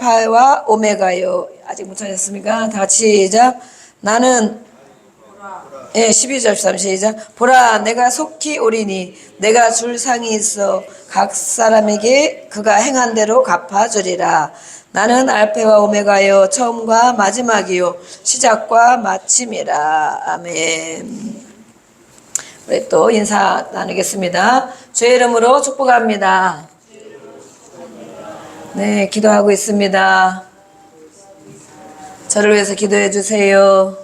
알파와 오메가요. 아직 못 찾았습니까? 다 같이 시작. 나는 12절 13 시작. 보라 내가 속히 오리니 내가 줄 상이 있어 각 사람에게 그가 행한 대로 갚아주리라. 나는 알파와 오메가요 처음과 마지막이요 시작과 마침이라. 아멘. 우리 또 인사 나누겠습니다. 주의 이름으로 축복합니다. 네, 기도하고 있습니다. 저를 위해서 기도해 주세요.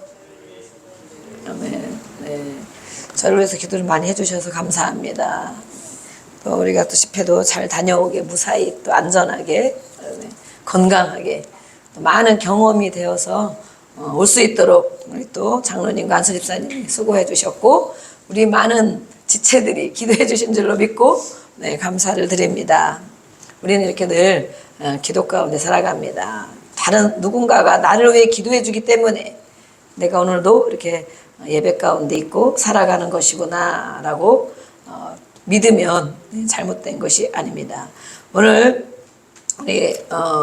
아멘. 네, 저를 위해서 기도를 많이 해주셔서 감사합니다. 또 우리가 또 집회도 잘 다녀오게 무사히 또 안전하게 건강하게 또 많은 경험이 되어서 올 수 있도록 우리 또 장로님과 안수 집사님이 수고해 주셨고 우리 많은 지체들이 기도해 주신 줄로 믿고 네, 감사를 드립니다. 우리는 이렇게 늘 기도 가운데 살아갑니다. 다른 누군가가 나를 위해 기도해 주기 때문에 내가 오늘도 이렇게 예배 가운데 있고 살아가는 것이구나 라고 믿으면 잘못된 것이 아닙니다. 오늘 우리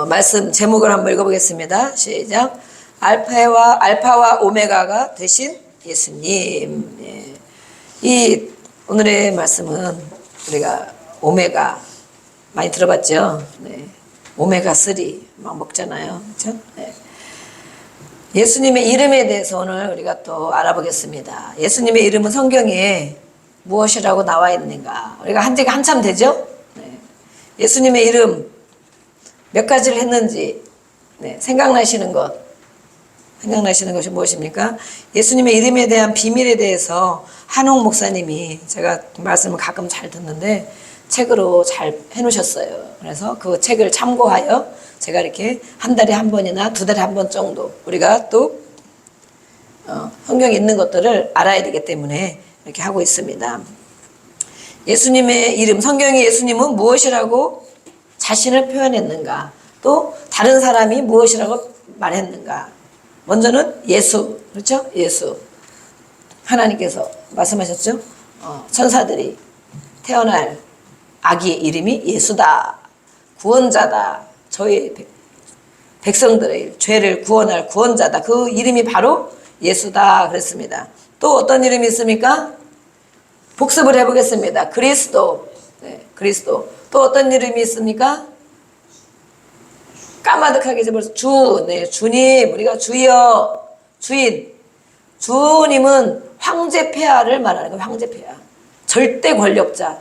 말씀 제목을 한번 읽어보겠습니다. 시작. 알파와 오메가가 되신 예수님. 예. 이 오늘의 말씀은 우리가 오메가 많이 들어봤죠? 네. 오메가3 막 먹잖아요. 그렇죠? 네. 예수님의 이름에 대해서 오늘 우리가 또 알아보겠습니다. 예수님의 이름은 성경에 무엇이라고 나와 있는가? 우리가 한 지가 한참 되죠? 네. 예수님의 이름 몇 가지를 했는지 생각나시는 것이 무엇입니까? 예수님의 이름에 대한 비밀에 대해서 한옥 목사님이 제가 말씀을 가끔 잘 듣는데 책으로 잘 해놓으셨어요. 그래서 그 책을 참고하여 제가 이렇게 한 달에 한 번이나 두 달에 한 번 정도 우리가 또 성경에 있는 것들을 알아야 되기 때문에 이렇게 하고 있습니다. 예수님의 이름, 성경의 예수님은 무엇이라고 자신을 표현했는가? 또 다른 사람이 무엇이라고 말했는가? 먼저는 예수, 그렇죠? 예수. 하나님께서 말씀하셨죠? 천사들이 태어날 아기의 이름이 예수다. 구원자다. 저희 백성들의 죄를 구원할 구원자다. 그 이름이 바로 예수다. 그랬습니다. 또 어떤 이름이 있습니까? 복습을 해보겠습니다. 그리스도. 네, 그리스도. 또 어떤 이름이 있습니까? 까마득하게 이제 벌써 주님, 우리가 주여, 주인. 주님은 황제 폐하를 말하는 거예요. 황제 폐하. 절대 권력자.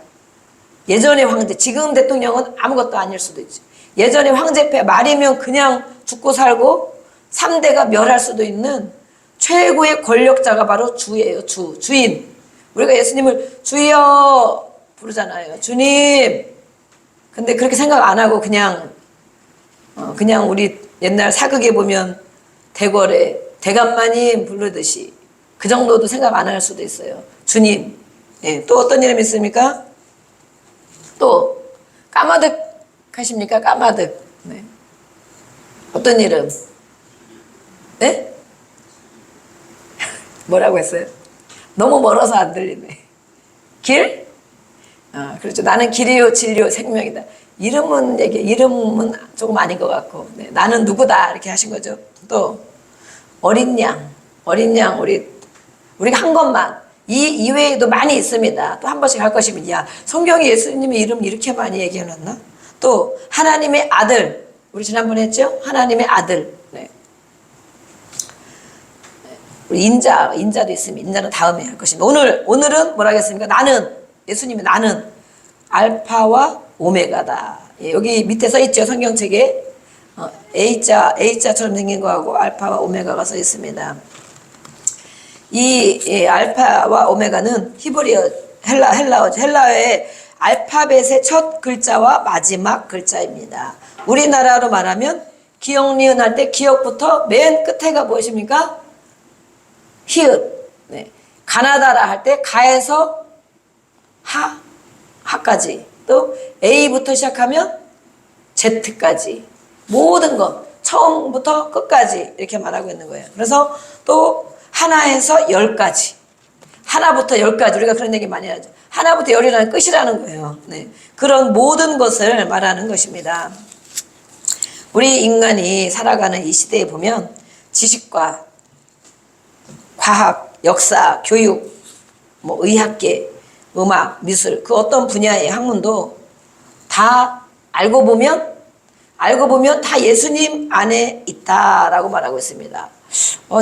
예전의 황제, 지금 대통령은 아무것도 아닐 수도 있지. 예전의 황제 폐하, 말이면 그냥 죽고 살고 3대가 멸할 수도 있는 최고의 권력자가 바로 주예요. 주인. 우리가 예수님을 주여 부르잖아요. 주님. 근데 그렇게 생각 안 하고 그냥 우리 옛날 사극에 보면 대궐에 대감마님 부르듯이 그 정도도 생각 안 할 수도 있어요. 주님. 예, 또 어떤 이름이 있습니까? 또 까마득 하십니까? 까마득. 네. 어떤 이름? 네? 뭐라고 했어요? 너무 멀어서 안 들리네. 길? 그렇죠. 나는 길이요 진리요 생명이다. 이름은 조금 아닌 것 같고 나는 누구다 이렇게 하신 거죠. 또 어린 양 우리가 한 것만 이 이외에도 많이 있습니다. 또 한 번씩 할 것이면 야 성경에 예수님의 이름 이렇게 많이 얘기해놨나? 또 하나님의 아들 우리 지난번에 했죠? 하나님의 아들. 네. 우리 인자도 있습니다. 인자는 다음에 할 것입니다. 오늘은 뭐라 하겠습니까? 예수님이 나는 알파와 오메가다. 예, 여기 밑에 써 있죠. 성경책에 A자처럼 생긴 거하고 알파와 오메가가 써 있습니다. 이 알파와 오메가는 히브리어 헬라어의 알파벳의 첫 글자와 마지막 글자입니다. 우리나라로 말하면 기역 니은 할 때 기역부터 맨 끝에가 무엇입니까? 히읗. 네. 가나다라 할 때 가에서 하까지. 또 A부터 시작하면 Z까지. 모든 것 처음부터 끝까지 이렇게 말하고 있는 거예요. 그래서 또 하나에서 10까지. 하나부터 10까지. 우리가 그런 얘기 많이 하죠. 하나부터 열이라는 끝이라는 거예요. 네. 그런 모든 것을 말하는 것입니다. 우리 인간이 살아가는 이 시대에 보면 지식과 과학, 역사, 교육, 뭐 의학계, 음악, 미술 그 어떤 분야의 학문도 다 알고 보면 다 예수님 안에 있다라고 말하고 있습니다.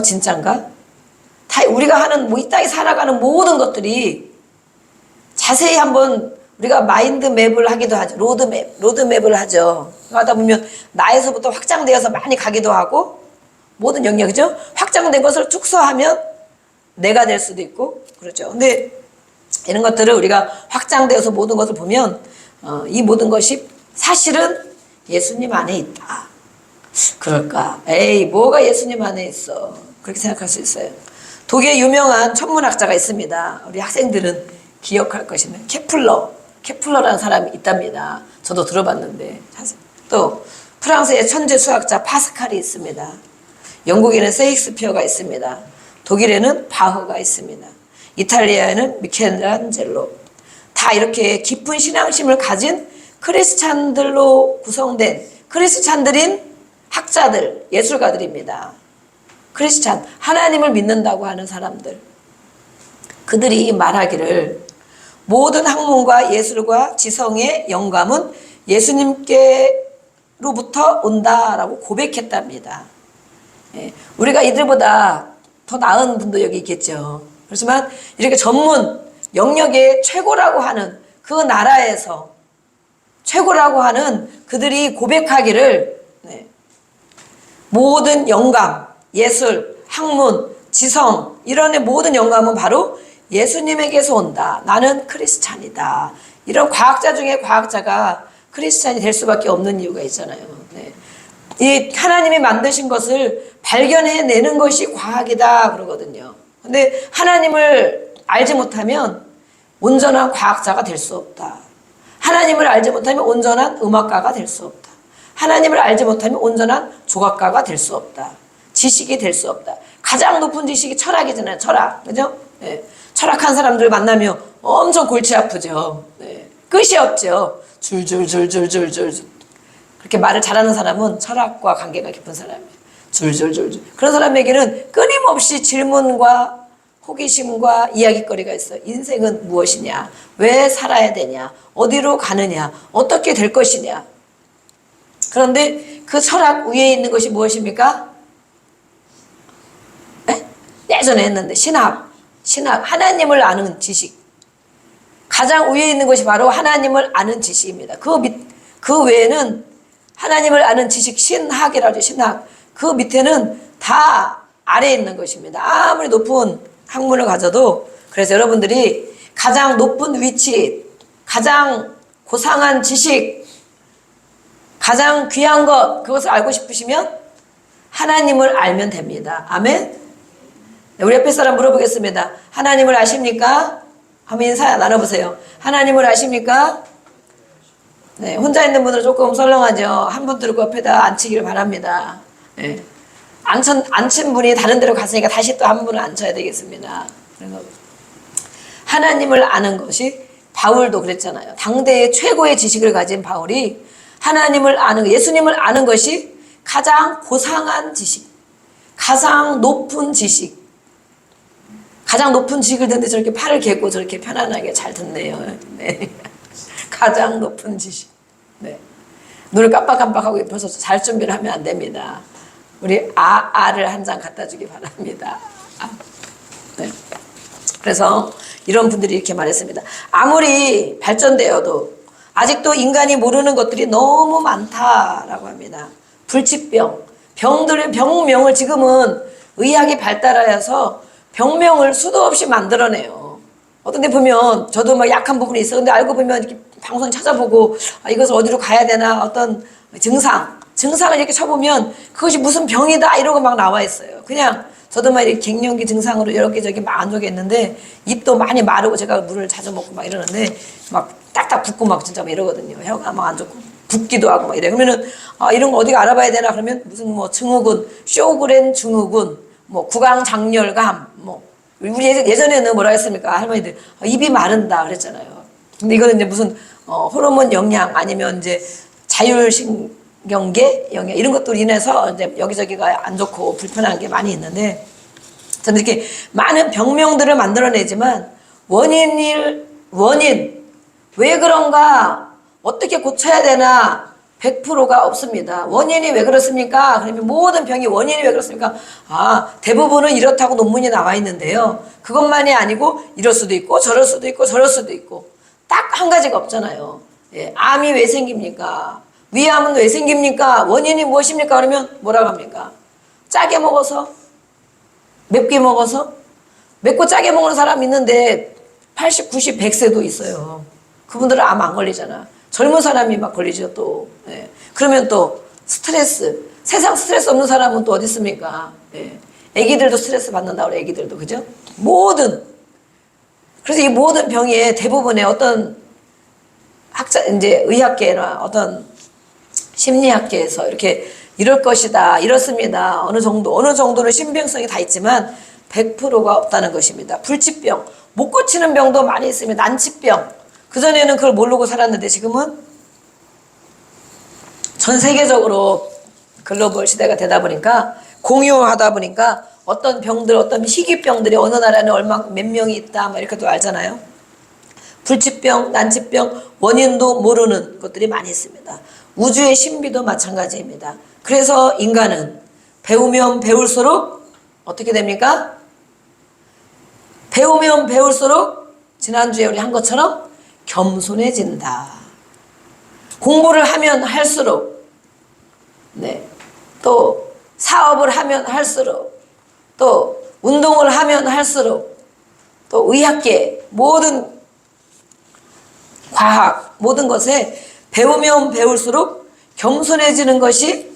진짠가? 다 우리가 하는 이 땅에 살아가는 모든 것들이 자세히 한번 우리가 마인드 맵을 하기도 하죠. 로드맵을 하죠. 하다 보면 나에서부터 확장되어서 많이 가기도 하고 모든 영역이죠. 확장된 것을 축소하면 내가 될 수도 있고 그렇죠. 근데 이런 것들을 우리가 확장되어서 모든 것을 보면 이 모든 것이 사실은 예수님 안에 있다. 그럴까? 에이, 뭐가 예수님 안에 있어. 그렇게 생각할 수 있어요. 독일의 유명한 천문학자가 있습니다. 우리 학생들은 기억할 것이네. 케플러라는 사람이 있답니다. 저도 들어봤는데. 또 프랑스의 천재 수학자 파스칼이 있습니다. 영국에는 세익스피어가 있습니다. 독일에는 바흐가 있습니다. 이탈리아에는 미켈란젤로. 다 이렇게 깊은 신앙심을 가진 크리스찬들로 구성된 크리스찬들인 학자들, 예술가들입니다. 크리스찬, 하나님을 믿는다고 하는 사람들. 그들이 말하기를 모든 학문과 예술과 지성의 영감은 예수님께로부터 온다라고 고백했답니다. 우리가 이들보다 더 나은 분도 여기 있겠죠. 그렇지만 이렇게 전문 영역의 최고라고 하는 그 나라에서 최고라고 하는 그들이 고백하기를 모든 영감, 예술, 학문, 지성 이런 모든 영감은 바로 예수님에게서 온다. 나는 크리스찬이다. 이런 과학자 중에 과학자가 크리스찬이 될 수밖에 없는 이유가 있잖아요. 이 하나님이 만드신 것을 발견해내는 것이 과학이다 그러거든요. 근데 하나님을 알지 못하면 온전한 과학자가 될 수 없다. 하나님을 알지 못하면 온전한 음악가가 될 수 없다. 하나님을 알지 못하면 온전한 조각가가 될 수 없다. 지식이 될 수 없다. 가장 높은 지식이 철학이잖아요. 철학. 그죠? 철학한 사람들 만나면 엄청 골치 아프죠. 끝이 없죠. 줄줄줄줄줄줄. 그렇게 말을 잘하는 사람은 철학과 관계가 깊은 사람이에요. 줄줄줄줄. 그런 사람에게는 끊임없이 질문과 호기심과 이야기거리가 있어요. 인생은 무엇이냐? 왜 살아야 되냐? 어디로 가느냐? 어떻게 될 것이냐? 그런데 그 철학 위에 있는 것이 무엇입니까? 예전에 했는데 신학, 하나님을 아는 지식. 가장 위에 있는 것이 바로 하나님을 아는 지식입니다. 그 외에는 하나님을 아는 지식, 신학이라고 하죠. 신학. 그 밑에는 다 아래에 있는 것입니다. 아무리 높은 학문을 가져도. 그래서 여러분들이 가장 높은 위치, 가장 고상한 지식, 가장 귀한 것, 그것을 알고 싶으시면 하나님을 알면 됩니다. 아멘? 우리 옆에 사람 물어보겠습니다. 하나님을 아십니까? 한번 인사 나눠보세요. 하나님을 아십니까? 네, 혼자 있는 분들은 조금 썰렁하죠. 한 분 들고 옆에다 앉히기를 바랍니다. 네. 앉힌 분이 다른 데로 갔으니까 다시 또 한 분을 앉혀야 되겠습니다. 그래서 하나님을 아는 것이 바울도 그랬잖아요. 당대의 최고의 지식을 가진 바울이 하나님을 아는, 예수님을 아는 것이 가장 고상한 지식, 가장 높은 지식, 가장 높은 지식을 듣는데 저렇게 팔을 개고 저렇게 편안하게 잘 듣네요. 네. 가장 높은 지식. 네. 눈을 깜빡깜빡하고 입혀서 잘 준비를 하면 안 됩니다. 우리 알을 한 장 갖다 주기 바랍니다. 네. 그래서 이런 분들이 이렇게 말했습니다. 아무리 발전되어도 아직도 인간이 모르는 것들이 너무 많다라고 합니다. 불치병, 병명을 지금은 의학이 발달하여서 병명을 수도 없이 만들어내요. 어떤 데 보면 저도 막 약한 부분이 있어. 근데 알고 보면 이렇게 방송 찾아보고 이것을 어디로 가야 되나 어떤 증상을 이렇게 쳐보면 그것이 무슨 병이다 이러고 막 나와 있어요. 그냥 저도 막 이렇게 갱년기 증상으로 여기저기 막 안 좋겠는데 입도 많이 마르고 제가 물을 자주 먹고 막 이러는데 막 딱딱 붓고 막 진짜 막 이러거든요. 혀가 막 안 좋고 붓기도 하고 막 이래. 그러면은 이런 거 어디가 알아봐야 되나 그러면 무슨 뭐 증후군, 쇼그렌 증후군, 뭐 구강장렬감, 뭐 우리 예전에는 뭐라 했습니까? 할머니들 입이 마른다 그랬잖아요. 근데 이거는 이제 무슨 호르몬 영양 아니면 이제 자율식 경계, 영역 이런 것들로 인해서 이제 여기저기가 안 좋고 불편한 게 많이 있는데 저는 이렇게 많은 병명들을 만들어내지만 원인 왜 그런가 어떻게 고쳐야 되나 100%가 없습니다. 원인이 왜 그렇습니까? 그러면 모든 병이 원인이 왜 그렇습니까? 대부분은 이렇다고 논문이 나와 있는데요. 그것만이 아니고 이럴 수도 있고 저럴 수도 있고 저럴 수도 있고 딱 한 가지가 없잖아요. 예, 암이 왜 생깁니까? 위암은 왜 생깁니까? 원인이 무엇입니까? 그러면 뭐라고 합니까? 짜게 먹어서? 맵게 먹어서? 맵고 짜게 먹는 사람 있는데 80, 90, 100세도 있어요. 그분들은 암 안 걸리잖아. 젊은 사람이 막 걸리죠 또. 예. 그러면 또 스트레스. 세상 스트레스 없는 사람은 또 어디 있습니까? 예. 애기들도 스트레스 받는다고 그래. 애기들도 그죠? 그래서 이 모든 병의 대부분의 어떤 이제 의학계나 어떤 심리학계에서 이렇게 이럴 것이다, 이렇습니다. 어느 정도는 신빙성이 다 있지만 100%가 없다는 것입니다. 불치병, 못 고치는 병도 많이 있습니다. 난치병. 그전에는 그걸 모르고 살았는데 지금은 전 세계적으로 글로벌 시대가 되다 보니까 공유하다 보니까 어떤 병들, 어떤 희귀병들이 어느 나라에는 몇 명이 있다, 막 이렇게도 알잖아요. 불치병, 난치병, 원인도 모르는 것들이 많이 있습니다. 우주의 신비도 마찬가지입니다. 그래서 인간은 배우면 배울수록 어떻게 됩니까? 배우면 배울수록 지난주에 우리 한 것처럼 겸손해진다. 공부를 하면 할수록, 또 사업을 하면 할수록, 또 운동을 하면 할수록, 또 의학계 모든 과학 모든 것에 배우면 배울수록 겸손해지는 것이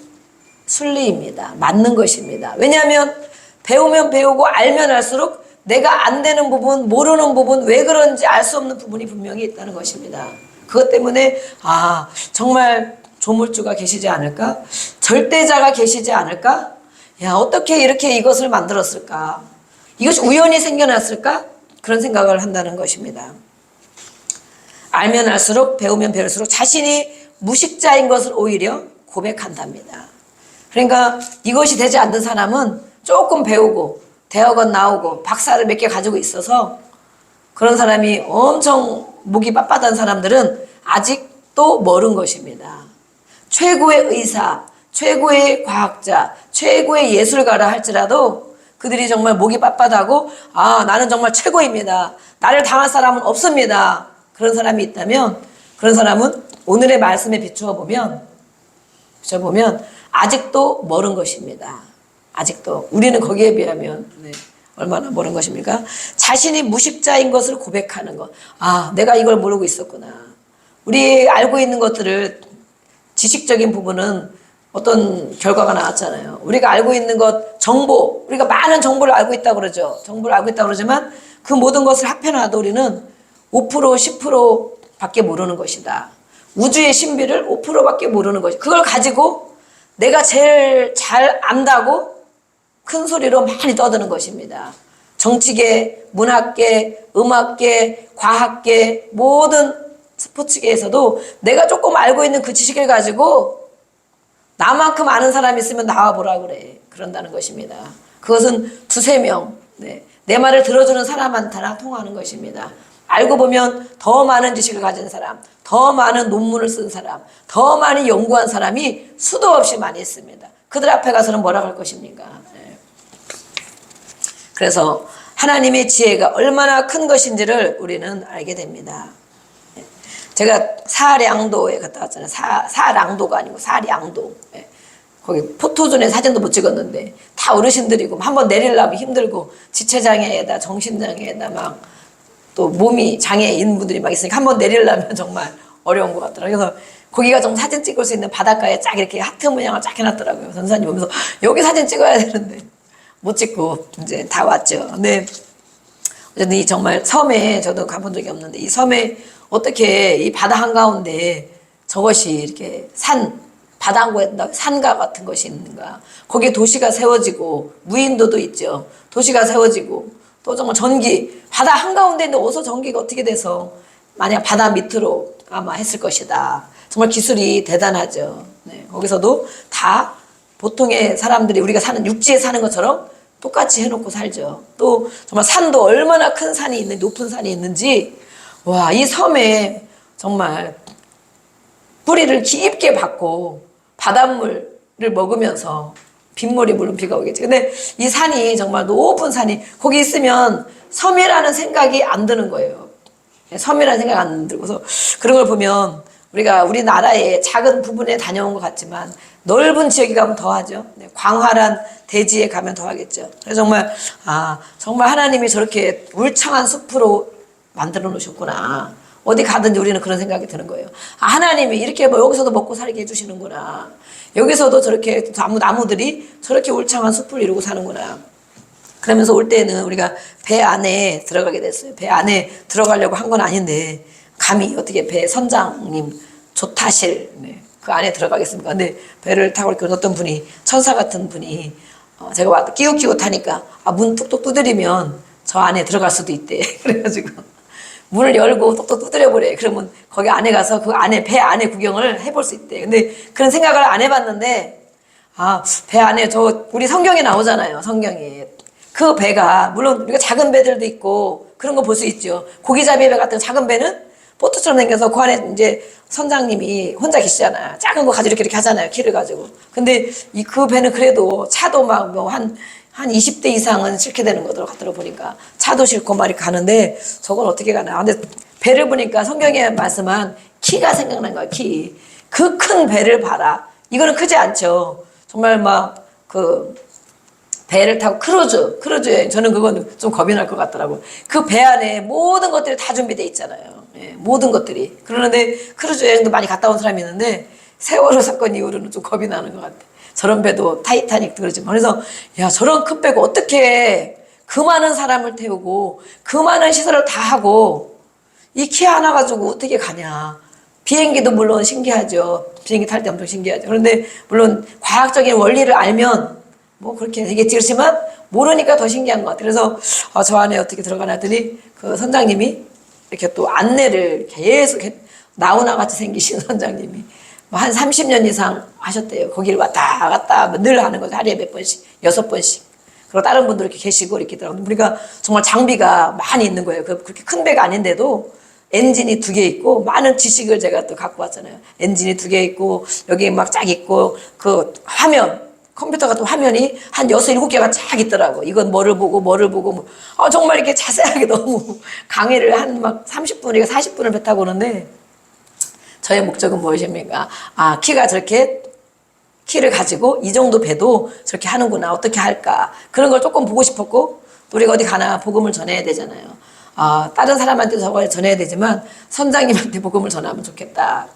순리입니다. 맞는 것입니다. 왜냐하면 배우면 배우고 알면 알수록 내가 안 되는 부분, 모르는 부분, 왜 그런지 알 수 없는 부분이 분명히 있다는 것입니다. 그것 때문에 정말 조물주가 계시지 않을까? 절대자가 계시지 않을까? 야, 어떻게 이렇게 이것을 만들었을까? 이것이 우연히 생겨났을까? 그런 생각을 한다는 것입니다. 알면 알수록 배우면 배울수록 자신이 무식자인 것을 오히려 고백한답니다. 그러니까 이것이 되지 않는 사람은 조금 배우고 대학원 나오고 박사를 몇 개 가지고 있어서 그런 사람이 엄청 목이 빳빳한 사람들은 아직도 멀은 것입니다. 최고의 의사, 최고의 과학자, 최고의 예술가라 할지라도 그들이 정말 목이 빳빳하고 나는 정말 최고입니다. 나를 당할 사람은 없습니다. 그런 사람이 있다면 그런 사람은 오늘의 말씀에 비추어 보면 아직도 멀은 것입니다. 아직도 우리는 거기에 비하면 얼마나 멀은 것입니까? 자신이 무식자인 것을 고백하는 것. 내가 이걸 모르고 있었구나. 우리 알고 있는 것들을 지식적인 부분은 어떤 결과가 나왔잖아요. 우리가 알고 있는 것, 정보, 우리가 많은 정보를 알고 있다고 그러죠. 정보를 알고 있다고 그러지만 그 모든 것을 합해놔도 우리는 5%, 10% 밖에 모르는 것이다. 우주의 신비를 5%밖에 모르는 것이다. 그걸 가지고 내가 제일 잘 안다고 큰 소리로 많이 떠드는 것입니다. 정치계, 문학계, 음악계, 과학계, 모든 스포츠계에서도 내가 조금 알고 있는 그 지식을 가지고 나만큼 아는 사람이 있으면 나와보라 그래. 그런다는 것입니다. 그것은 두세 명, 내 말을 들어주는 사람한테나 통하는 것입니다. 알고 보면 더 많은 지식을 가진 사람, 더 많은 논문을 쓴 사람, 더 많이 연구한 사람이 수도 없이 많이 있습니다. 그들 앞에 가서는 뭐라고 할 것입니까? 그래서 하나님의 지혜가 얼마나 큰 것인지를 우리는 알게 됩니다. 제가 사량도에 갔다 왔잖아요. 사랑도가 아니고 사량도. 거기 포토존에 사진도 못 찍었는데 다 어르신들이고 한번 내리려면 힘들고 지체장애에다 정신장애에다 막 또 몸이 장애인 분들이 막 있으니까 한번 내리려면 정말 어려운 것 같더라고요. 그래서 거기가 좀 사진 찍을 수 있는 바닷가에 쫙 이렇게 하트 모양을 쫙 해놨더라고요. 전사님 오면서 여기 사진 찍어야 되는데 못 찍고 이제 다 왔죠. 근데 어쨌든 이 정말 섬에 저도 가본 적이 없는데 이 섬에 어떻게 이 바다 한가운데 저것이 이렇게 바다 한가운데 산가 같은 것이 있는가. 거기에 도시가 세워지고 무인도도 있죠. 도시가 세워지고 또 정말 바다 한가운데 있는데 어디서 전기가 어떻게 돼서 만약 바다 밑으로 아마 했을 것이다. 정말 기술이 대단하죠. 네, 거기서도 다 보통의 사람들이 우리가 사는 육지에 사는 것처럼 똑같이 해놓고 살죠. 또 정말 산도 얼마나 큰 산이 있는지 높은 산이 있는지 와, 이 섬에 정말 뿌리를 깊게 받고 바닷물을 먹으면서 빗물이 물론 비가 오겠지. 근데 이 산이 정말 높은 산이 거기 있으면 섬이라는 생각이 안 드는 거예요. 섬이라는 생각 안 들고서 그런 걸 보면 우리가 우리나라의 작은 부분에 다녀온 것 같지만 넓은 지역에 가면 더하죠. 광활한 대지에 가면 더하겠죠. 그래서 정말 정말 하나님이 저렇게 울창한 숲으로 만들어 놓으셨구나. 어디 가든지 우리는 그런 생각이 드는 거예요. 하나님이 이렇게 뭐 여기서도 먹고 살게 해주시는구나. 여기서도 저렇게 나무들이 저렇게 울창한 숲을 이루고 사는구나. 그러면서 올 때는 우리가 배 안에 들어가게 됐어요. 배 안에 들어가려고 한 건 아닌데 감히 어떻게 배 선장님 조타실 그 안에 들어가겠습니까? 근데 배를 타고 이렇게 어떤 분이 천사 같은 분이 제가 와서 끼우끼우 타니까 문 뚝뚝 두드리면 저 안에 들어갈 수도 있대. 그래가지고 문을 열고 뚝뚝 두드려보래. 그러면 거기 안에 가서 그 안에 배 안에 구경을 해볼 수 있대. 근데 그런 생각을 안 해봤는데 배 안에 우리 성경에 나오잖아요. 성경에 그 배가 물론 우리가 작은 배들도 있고 그런 거 볼 수 있죠. 고기잡이 배 같은 작은 배는 보트처럼 생겨서 그 안에 이제 선장님이 혼자 계시잖아요. 작은 거 가지고 이렇게 하잖아요. 키를 가지고. 근데 그 배는 그래도 차도 막 뭐 한 20대 이상은 싣게 되는 거더라고 갔더라 보니까 차도 싣고 막 이렇게 가는데 저걸 어떻게 가나. 근데 배를 보니까 성경에 말씀한 키가 생각난 거야. 키. 그 큰 배를 봐라. 이거는 크지 않죠. 정말 막 배를 타고 크루즈 여행. 저는 그건 좀 겁이 날 것 같더라고. 그 배 안에 모든 것들이 다 준비되어 있잖아요. 예, 모든 것들이. 그러는데 크루즈 여행도 많이 갔다 온 사람이 있는데 세월호 사건 이후로는 좀 겁이 나는 것 같아. 저런 배도 타이타닉도 그러지만. 그래서 야, 저런 큰 배고 어떻게 그 많은 사람을 태우고 그 많은 시설을 다 하고 이 키 하나 가지고 어떻게 가냐. 비행기도 물론 신기하죠. 비행기 탈 때 엄청 신기하죠. 그런데 물론 과학적인 원리를 알면 뭐 그렇게 되겠지. 그렇지만 모르니까 더 신기한 것 같아요. 그래서 저 안에 어떻게 들어가나 했더니 그 선장님이 이렇게 또 안내를 계속 나훈아 같이 생기신 선장님이 한 30년 이상 하셨대요. 거기를 왔다 갔다 늘 하는 거죠. 하루에 몇 번씩, 6번씩. 그리고 다른 분들 이렇게 계시고 이렇게 있더라고요. 우리가 정말 장비가 많이 있는 거예요. 그렇게 큰 배가 아닌데도 엔진이 2개 있고 많은 지식을 제가 또 갖고 왔잖아요. 엔진이 2개 있고 여기 막 쫙 있고 그 화면 컴퓨터 같은 화면이 한 6, 7개가 쫙 있더라고. 이건 뭐를 보고 뭐. 정말 이렇게 자세하게 너무 강의를 한 막 30분이가 40분을 배 타고 오는데 저의 목적은 무엇입니까? 키가 저렇게 키를 가지고 이 정도 배도 저렇게 하는구나. 어떻게 할까? 그런 걸 조금 보고 싶었고 우리가 어디 가나 복음을 전해야 되잖아요. 다른 사람한테도 저걸 전해야 되지만 선장님한테 복음을 전하면 좋겠다.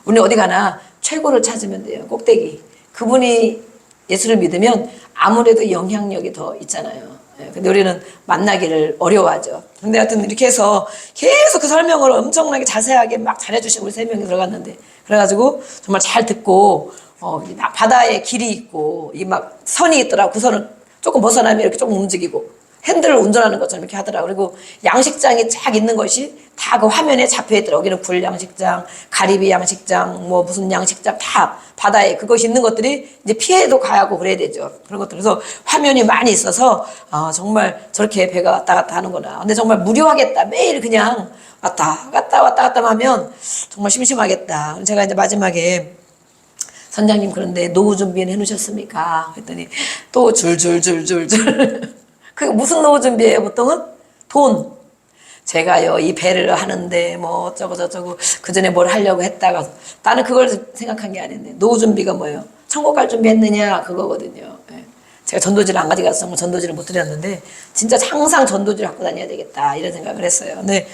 우리는 어디 가나 최고를 찾으면 돼요. 꼭대기. 그분이 예수를 믿으면 아무래도 영향력이 더 있잖아요. 근데 우리는 만나기를 어려워하죠. 근데 하여튼 이렇게 해서 계속 그 설명을 엄청나게 자세하게 막 잘해주시고 우리 3명이 들어갔는데 그래가지고 정말 잘 듣고 바다에 길이 있고 이 막 선이 있더라고. 그 선을 조금 벗어나면 이렇게 조금 움직이고 핸들을 운전하는 것처럼 이렇게 하더라고. 그리고 양식장이 쫙 있는 것이 다 그 화면에 잡혀 있더라고. 여기는 굴 양식장, 가리비 양식장, 뭐 무슨 양식장 다 바다에 그것이 있는 것들이 이제 피해도 가야 하고 그래야 되죠. 그런 것들. 그래서 화면이 많이 있어서 정말 저렇게 배가 왔다 갔다 하는구나. 근데 정말 무료하겠다. 매일 그냥 왔다 갔다 하면 정말 심심하겠다. 제가 이제 마지막에 선장님 그런데 노후 준비는 해놓으셨습니까? 그랬더니 또 줄줄줄줄줄 그게 무슨 노후 준비예요 보통은? 돈. 제가요 이 배를 하는데 뭐 어쩌고 저쩌고 그 전에 뭘 하려고 했다가 나는 그걸 생각한 게 아닌데 노후 준비가 뭐예요? 천국 갈 준비했느냐 그거거든요. 제가 전도지를 안 가져가서 정말 전도지를 못 드렸는데 진짜 항상 전도지를 갖고 다녀야 되겠다 이런 생각을 했어요. 근데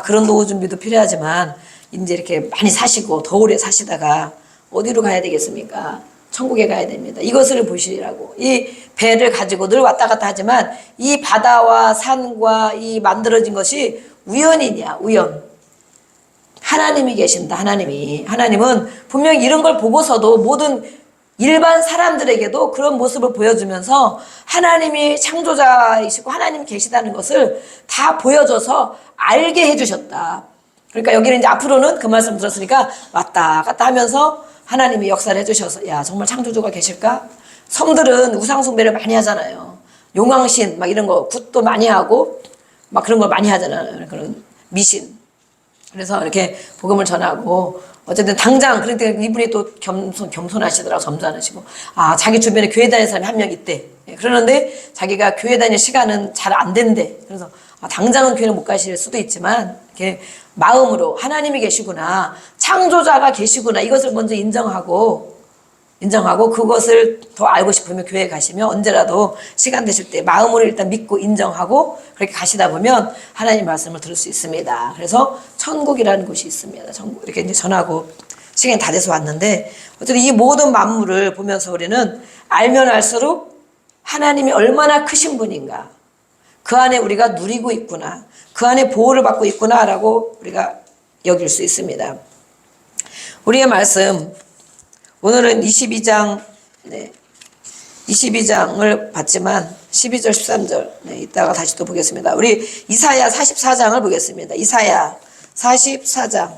그런 노후 준비도 필요하지만 이제 이렇게 많이 사시고 더 오래 사시다가 어디로 가야 되겠습니까? 천국에 가야 됩니다. 이것을 보시라고. 이 배를 가지고 늘 왔다 갔다 하지만 이 바다와 산과 이 만들어진 것이 우연이냐, 우연. 하나님이 계신다, 하나님은 분명히 이런 걸 보고서도 모든 일반 사람들에게도 그런 모습을 보여주면서 하나님이 창조자이시고 하나님이 계시다는 것을 다 보여줘서 알게 해주셨다. 그러니까 여기는 이제 앞으로는 그 말씀 들었으니까 왔다 갔다 하면서 하나님이 역사를 해주셔서 야 정말 창조주가 계실까? 섬들은 우상 숭배를 많이 하잖아요. 용왕신 막 이런 거 굿도 많이 하고 막 그런 걸 많이 하잖아요. 그런 미신. 그래서 이렇게 복음을 전하고 어쨌든 당장 그런데 이분이 또 겸손하시더라고. 점잖으시고 자기 주변에 교회 다니는 사람이 한 명 있대. 그러는데 자기가 교회 다닐 시간은 잘 안 된대. 그래서 당장은 교회를 못 가실 수도 있지만 이렇게 마음으로 하나님이 계시구나, 창조자가 계시구나 이것을 먼저 인정하고 그것을 더 알고 싶으면 교회에 가시면 언제라도 시간 되실 때 마음으로 일단 믿고 인정하고 그렇게 가시다 보면 하나님 말씀을 들을 수 있습니다. 그래서 천국이라는 곳이 있습니다. 천국 이렇게 이제 전하고 시간이 다 돼서 왔는데 어쨌든 이 모든 만물을 보면서 우리는 알면 알수록 하나님이 얼마나 크신 분인가, 그 안에 우리가 누리고 있구나, 그 안에 보호를 받고 있구나라고 우리가 여길 수 있습니다. 우리의 말씀 오늘은 22장 22장을 봤지만 12절 13절 이따가 다시 또 보겠습니다. 우리 이사야 44장을 보겠습니다. 이사야 44장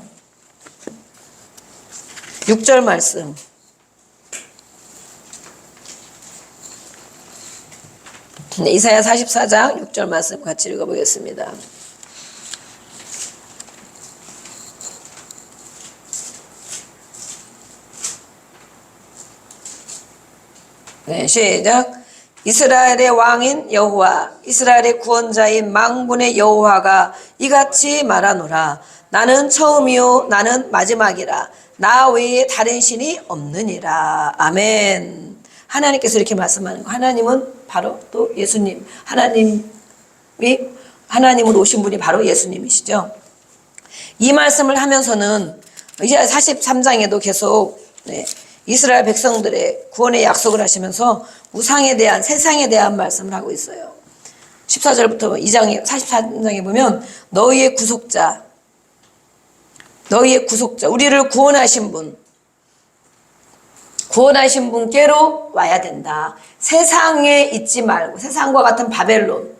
6절 말씀. 이사야 44장 6절 말씀 같이 읽어보겠습니다. 네, 시작. 이스라엘의 왕인 여호와, 이스라엘의 구원자인 만군의 여호와가 이같이 말하노라. 나는 처음이요 나는 마지막이라. 나 외에 다른 신이 없느니라. 아멘. 하나님께서 이렇게 말씀하는 거. 하나님은 바로 또 예수님. 하나님으로 오신 분이 바로 예수님이시죠. 이 말씀을 하면서는 이제 43장에도 계속 이스라엘 백성들의 구원의 약속을 하시면서 우상에 대한, 세상에 대한 말씀을 하고 있어요. 14절부터 2장에 44장에 보면 너희의 구속자, 우리를 구원하신 분께로 와야 된다. 세상에 있지 말고, 세상과 같은 바벨론,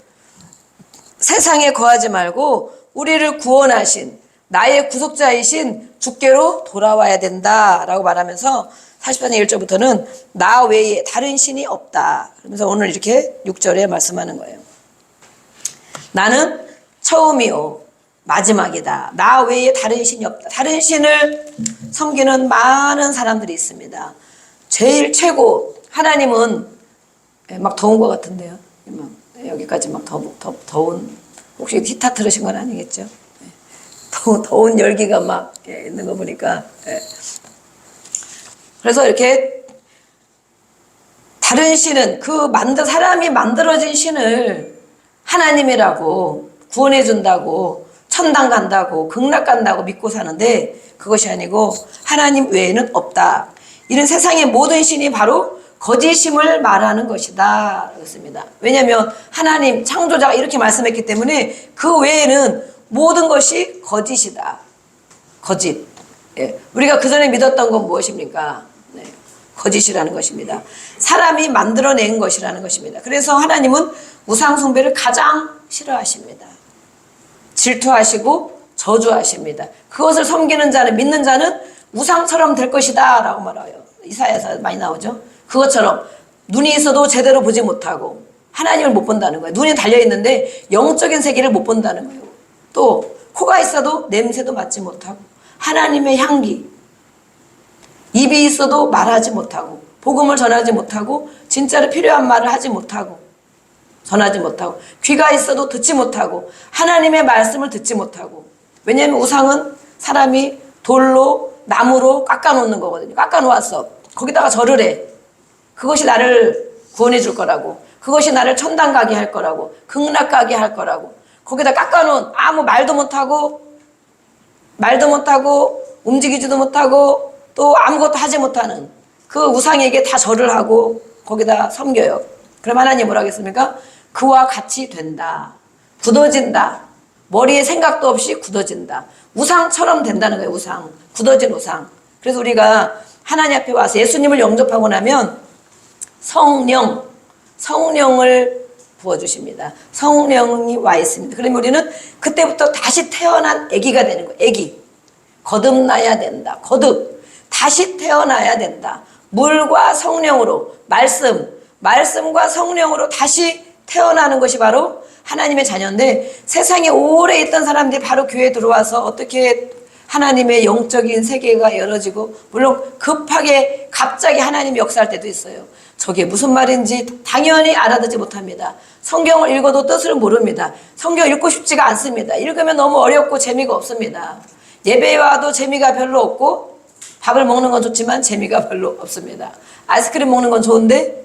세상에 거하지 말고 우리를 구원하신 나의 구속자이신 주께로 돌아와야 된다라고 말하면서 44장 1절부터는 나 외에 다른 신이 없다. 그러면서 오늘 이렇게 6절에 말씀하는 거예요. 나는 처음이요 마지막이다. 나 외에 다른 신이 없다. 다른 신을 섬기는 많은 사람들이 있습니다. 제일 최고 하나님은 막 더운 것 같은데요. 여기까지 막 더운, 혹시 히타 틀으신 건 아니겠죠? 더운 열기가 막 있는 거 보니까. 그래서 이렇게 다른 신은 사람이 만들어진 신을 하나님이라고 구원해 준다고 천당 간다고 극락 간다고 믿고 사는데 그것이 아니고 하나님 외에는 없다. 이런 세상의 모든 신이 바로 거짓임을 말하는 것이다. 그렇습니다. 왜냐하면 하나님 창조자가 이렇게 말씀했기 때문에 그 외에는 모든 것이 거짓이다. 거짓. 우리가 그 전에 믿었던 건 무엇입니까? 거짓이라는 것입니다. 사람이 만들어낸 것이라는 것입니다. 그래서 하나님은 우상 숭배를 가장 싫어하십니다. 질투하시고 저주하십니다. 그것을 섬기는 자는, 믿는 자는 우상처럼 될 것이다 라고 말해요. 이사야에서 많이 나오죠. 그것처럼 눈이 있어도 제대로 보지 못하고 하나님을 못 본다는 거예요. 눈이 달려있는데 영적인 세계를 못 본다는 거예요. 또 코가 있어도 냄새도 맡지 못하고 하나님의 향기, 입이 있어도 말하지 못하고 복음을 전하지 못하고 진짜로 필요한 말을 하지 못하고 전하지 못하고 귀가 있어도 듣지 못하고 하나님의 말씀을 듣지 못하고. 왜냐하면 우상은 사람이 돌로 나무로 깎아놓는 거거든요. 깎아놓았어. 거기다가 절을 해. 그것이 나를 구원해 줄 거라고, 그것이 나를 천당 가게 할 거라고, 극락 가게 할 거라고. 거기다 깎아놓은 아무 말도 못하고 움직이지도 못하고 또 아무것도 하지 못하는 그 우상에게 다 절을 하고 거기다 섬겨요. 그럼 하나님 뭐라고 했습니까? 그와 같이 된다. 굳어진다. 머리에 생각도 없이 굳어진다. 우상처럼 된다는 거예요. 우상. 굳어진 우상. 그래서 우리가 하나님 앞에 와서 예수님을 영접하고 나면 성령을 부어주십니다. 성령이 와 있습니다. 그러면 우리는 그때부터 다시 태어난 아기가 되는 거예요. 아기. 거듭나야 된다. 다시 태어나야 된다. 물과 성령으로, 말씀과 성령으로 다시 태어나는 것이 바로 하나님의 자녀인데, 세상에 오래 있던 사람들이 바로 교회에 들어와서 어떻게 하나님의 영적인 세계가 열어지고, 물론 급하게 갑자기 하나님이 역사할 때도 있어요. 저게 무슨 말인지 당연히 알아듣지 못합니다. 성경을 읽어도 뜻을 모릅니다. 성경 읽고 싶지가 않습니다. 읽으면 너무 어렵고 재미가 없습니다. 예배에 와도 재미가 별로 없고, 밥을 먹는 건 좋지만 재미가 별로 없습니다. 아이스크림 먹는 건 좋은데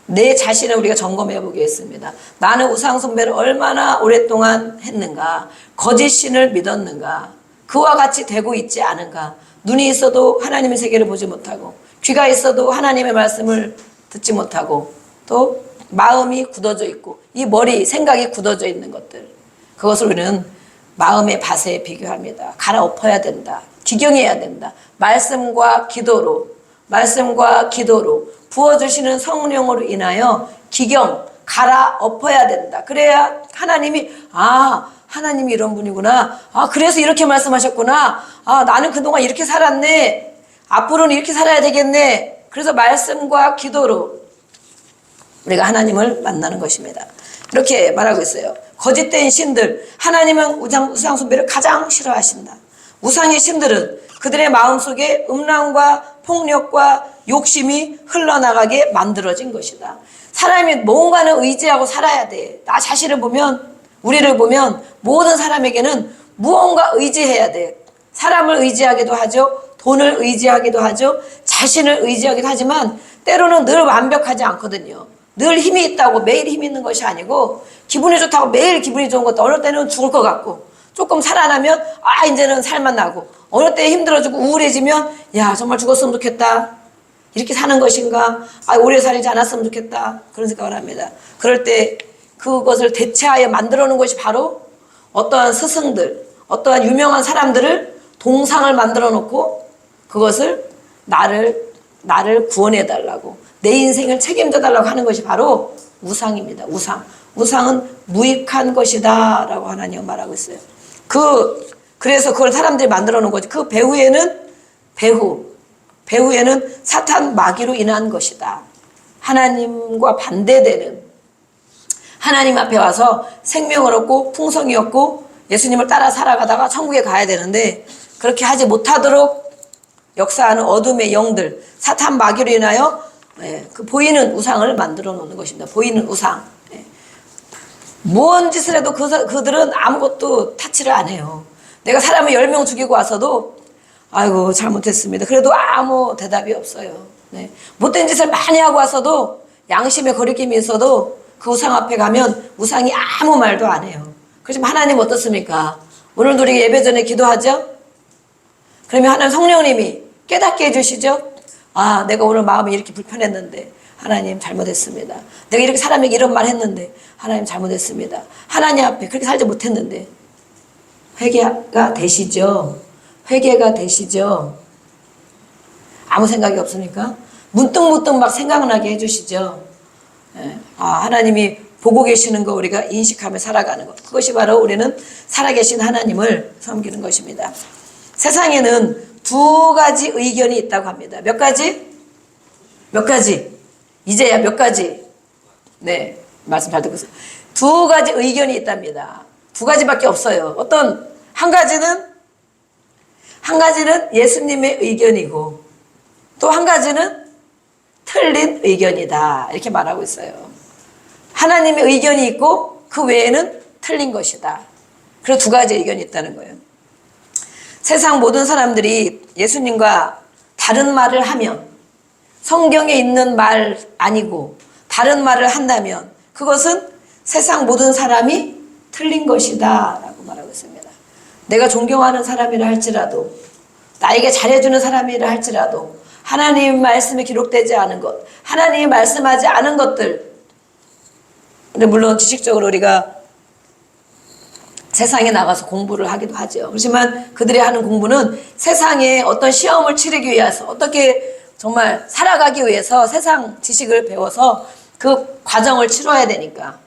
내 자신을 우리가 점검해 보겠습니다. 나는 우상 숭배를 얼마나 오랫동안 했는가? 거짓 신을 믿었는가? 그와 같이 되고 있지 않은가? 눈이 있어도 하나님의 세계를 보지 못하고, 귀가 있어도 하나님의 말씀을 듣지 못하고, 또 마음이 굳어져 있고, 이 머리, 생각이 굳어져 있는 것들, 그것을 우리는 마음의 밭에 비교합니다. 갈아엎어야 된다. 기경해야 된다. 말씀과 기도로 부어주시는 성령으로 인하여 갈아엎어야 된다. 그래야 하나님이, 하나님이 이런 분이구나. 그래서 이렇게 말씀하셨구나. 나는 그동안 이렇게 살았네. 앞으로는 이렇게 살아야 되겠네. 그래서 말씀과 기도로 우리가 하나님을 만나는 것입니다. 이렇게 말하고 있어요. 거짓된 신들, 하나님은 우상 숭배를 가장 싫어하신다. 우상의 신들은 그들의 마음속에 음란과 폭력과 욕심이 흘러나가게 만들어진 것이다. 사람이 뭔가는 의지하고 살아야 돼. 나 자신을 보면, 우리를 보면 모든 사람에게는 무언가 의지해야 돼. 사람을 의지하기도 하죠. 돈을 의지하기도 하죠. 자신을 의지하기도 하지만 때로는 늘 완벽하지 않거든요. 늘 힘이 있다고 매일 힘이 있는 것이 아니고, 기분이 좋다고 매일 기분이 좋은 것도 어느 때는 죽을 것 같고, 조금 살아나면 이제는 살만 나고, 어느 때 힘들어지고 우울해지면 정말 죽었으면 좋겠다. 이렇게 사는 것인가? 오래 살지 않았으면 좋겠다. 그런 생각을 합니다. 그럴 때 그것을 대체하여 만들어 놓은 것이 바로 어떠한 스승들, 어떠한 유명한 사람들을 동상을 만들어 놓고 그것을 나를 구원해 달라고, 내 인생을 책임져 달라고 하는 것이 바로 우상입니다. 우상은 무익한 것이다 라고 하나님은 말하고 있어요. 그래서 그걸 사람들이 만들어 놓은 거지. 그 배후에는 사탄 마귀로 인한 것이다. 하나님과 반대되는, 하나님 앞에 와서 생명을 얻고 풍성이 얻고 예수님을 따라 살아가다가 천국에 가야 되는데, 그렇게 하지 못하도록 역사하는 어둠의 영들, 사탄 마귀로 인하여 그 보이는 우상을 만들어 놓는 것입니다. 보이는 우상. 무언 짓을 해도 그들은 아무것도 타치를 안 해요. 내가 사람을 10명 죽이고 와서도 아이고 잘못했습니다. 그래도 아무 대답이 없어요. 못된 짓을 많이 하고 와서도 양심의 거리낌이 있어도 그 우상 앞에 가면 우상이 아무 말도 안 해요. 그렇지만 하나님 어떻습니까? 오늘도 우리 예배 전에 기도하죠? 그러면 하나님 성령님이 깨닫게 해주시죠? 내가 오늘 마음이 이렇게 불편했는데 하나님 잘못했습니다. 내가 이렇게 사람에게 이런 말 했는데 하나님 잘못했습니다. 하나님 앞에 그렇게 살지 못했는데 회개가 되시죠? 회개가 되시죠? 아무 생각이 없으니까 문득문득 막 생각나게 해주시죠? 하나님이 보고 계시는 거 우리가 인식하며 살아가는 것, 그것이 바로 우리는 살아계신 하나님을 섬기는 것입니다. 세상에는 두 가지 의견이 있다고 합니다. 몇 가지? 이제야 몇 가지? 말씀 잘 듣고 있어요. 두 가지 의견이 있답니다. 두 가지밖에 없어요. 한 가지는 예수님의 의견이고, 또 한 가지는 틀린 의견이다. 이렇게 말하고 있어요. 하나님의 의견이 있고 그 외에는 틀린 것이다. 그리고 두 가지 의견이 있다는 거예요. 세상 모든 사람들이 예수님과 다른 말을 하면, 성경에 있는 말 아니고 다른 말을 한다면 그것은 세상 모든 사람이 틀린 것이다 라고 말하고 있습니다. 내가 존경하는 사람이라 할지라도, 나에게 잘해주는 사람이라 할지라도 하나님 말씀에 기록되지 않은 것, 하나님이 말씀하지 않은 것들, 근데 물론 지식적으로 우리가 세상에 나가서 공부를 하기도 하죠. 그렇지만 그들이 하는 공부는 세상에 어떤 시험을 치르기 위해서, 어떻게 정말 살아가기 위해서 세상 지식을 배워서 그 과정을 치러야 되니까,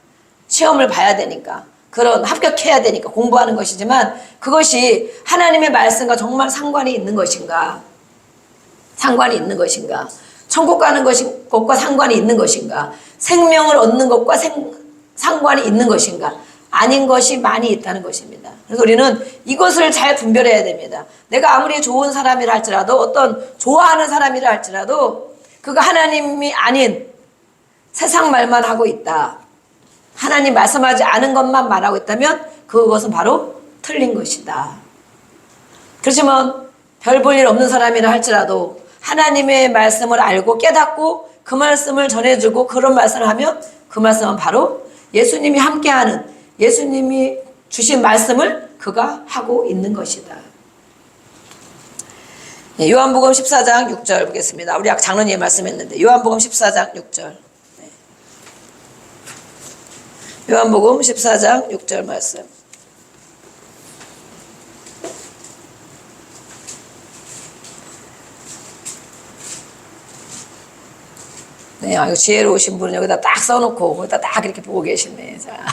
시험을 봐야 되니까, 그런 합격해야 되니까 공부하는 것이지만, 그것이 하나님의 말씀과 정말 상관이 있는 것인가? 상관이 있는 것인가? 천국 가는 것과 상관이 있는 것인가? 생명을 얻는 것과 상관이 있는 것인가? 아닌 것이 많이 있다는 것입니다. 그래서 우리는 이것을 잘 분별해야 됩니다. 내가 아무리 좋은 사람이라 할지라도, 어떤 좋아하는 사람이라 할지라도 그가 하나님이 아닌 세상 말만 하고 있다, 하나님 말씀하지 않은 것만 말하고 있다면 그것은 바로 틀린 것이다. 그렇지만 별 볼 일 없는 사람이라 할지라도 하나님의 말씀을 알고 깨닫고 그 말씀을 전해주고 그런 말씀을 하면 그 말씀은 바로 예수님이 함께하는, 예수님이 주신 말씀을 그가 하고 있는 것이다. 요한복음 14장 6절 보겠습니다. 우리 장로님이 말씀했는데 요한복음 14장 6절. 요한복음 14장 6절 말씀. 네, 이거 지혜로우신 분은 여기다 딱 써놓고 거기다 딱 이렇게 보고 계시네. 자,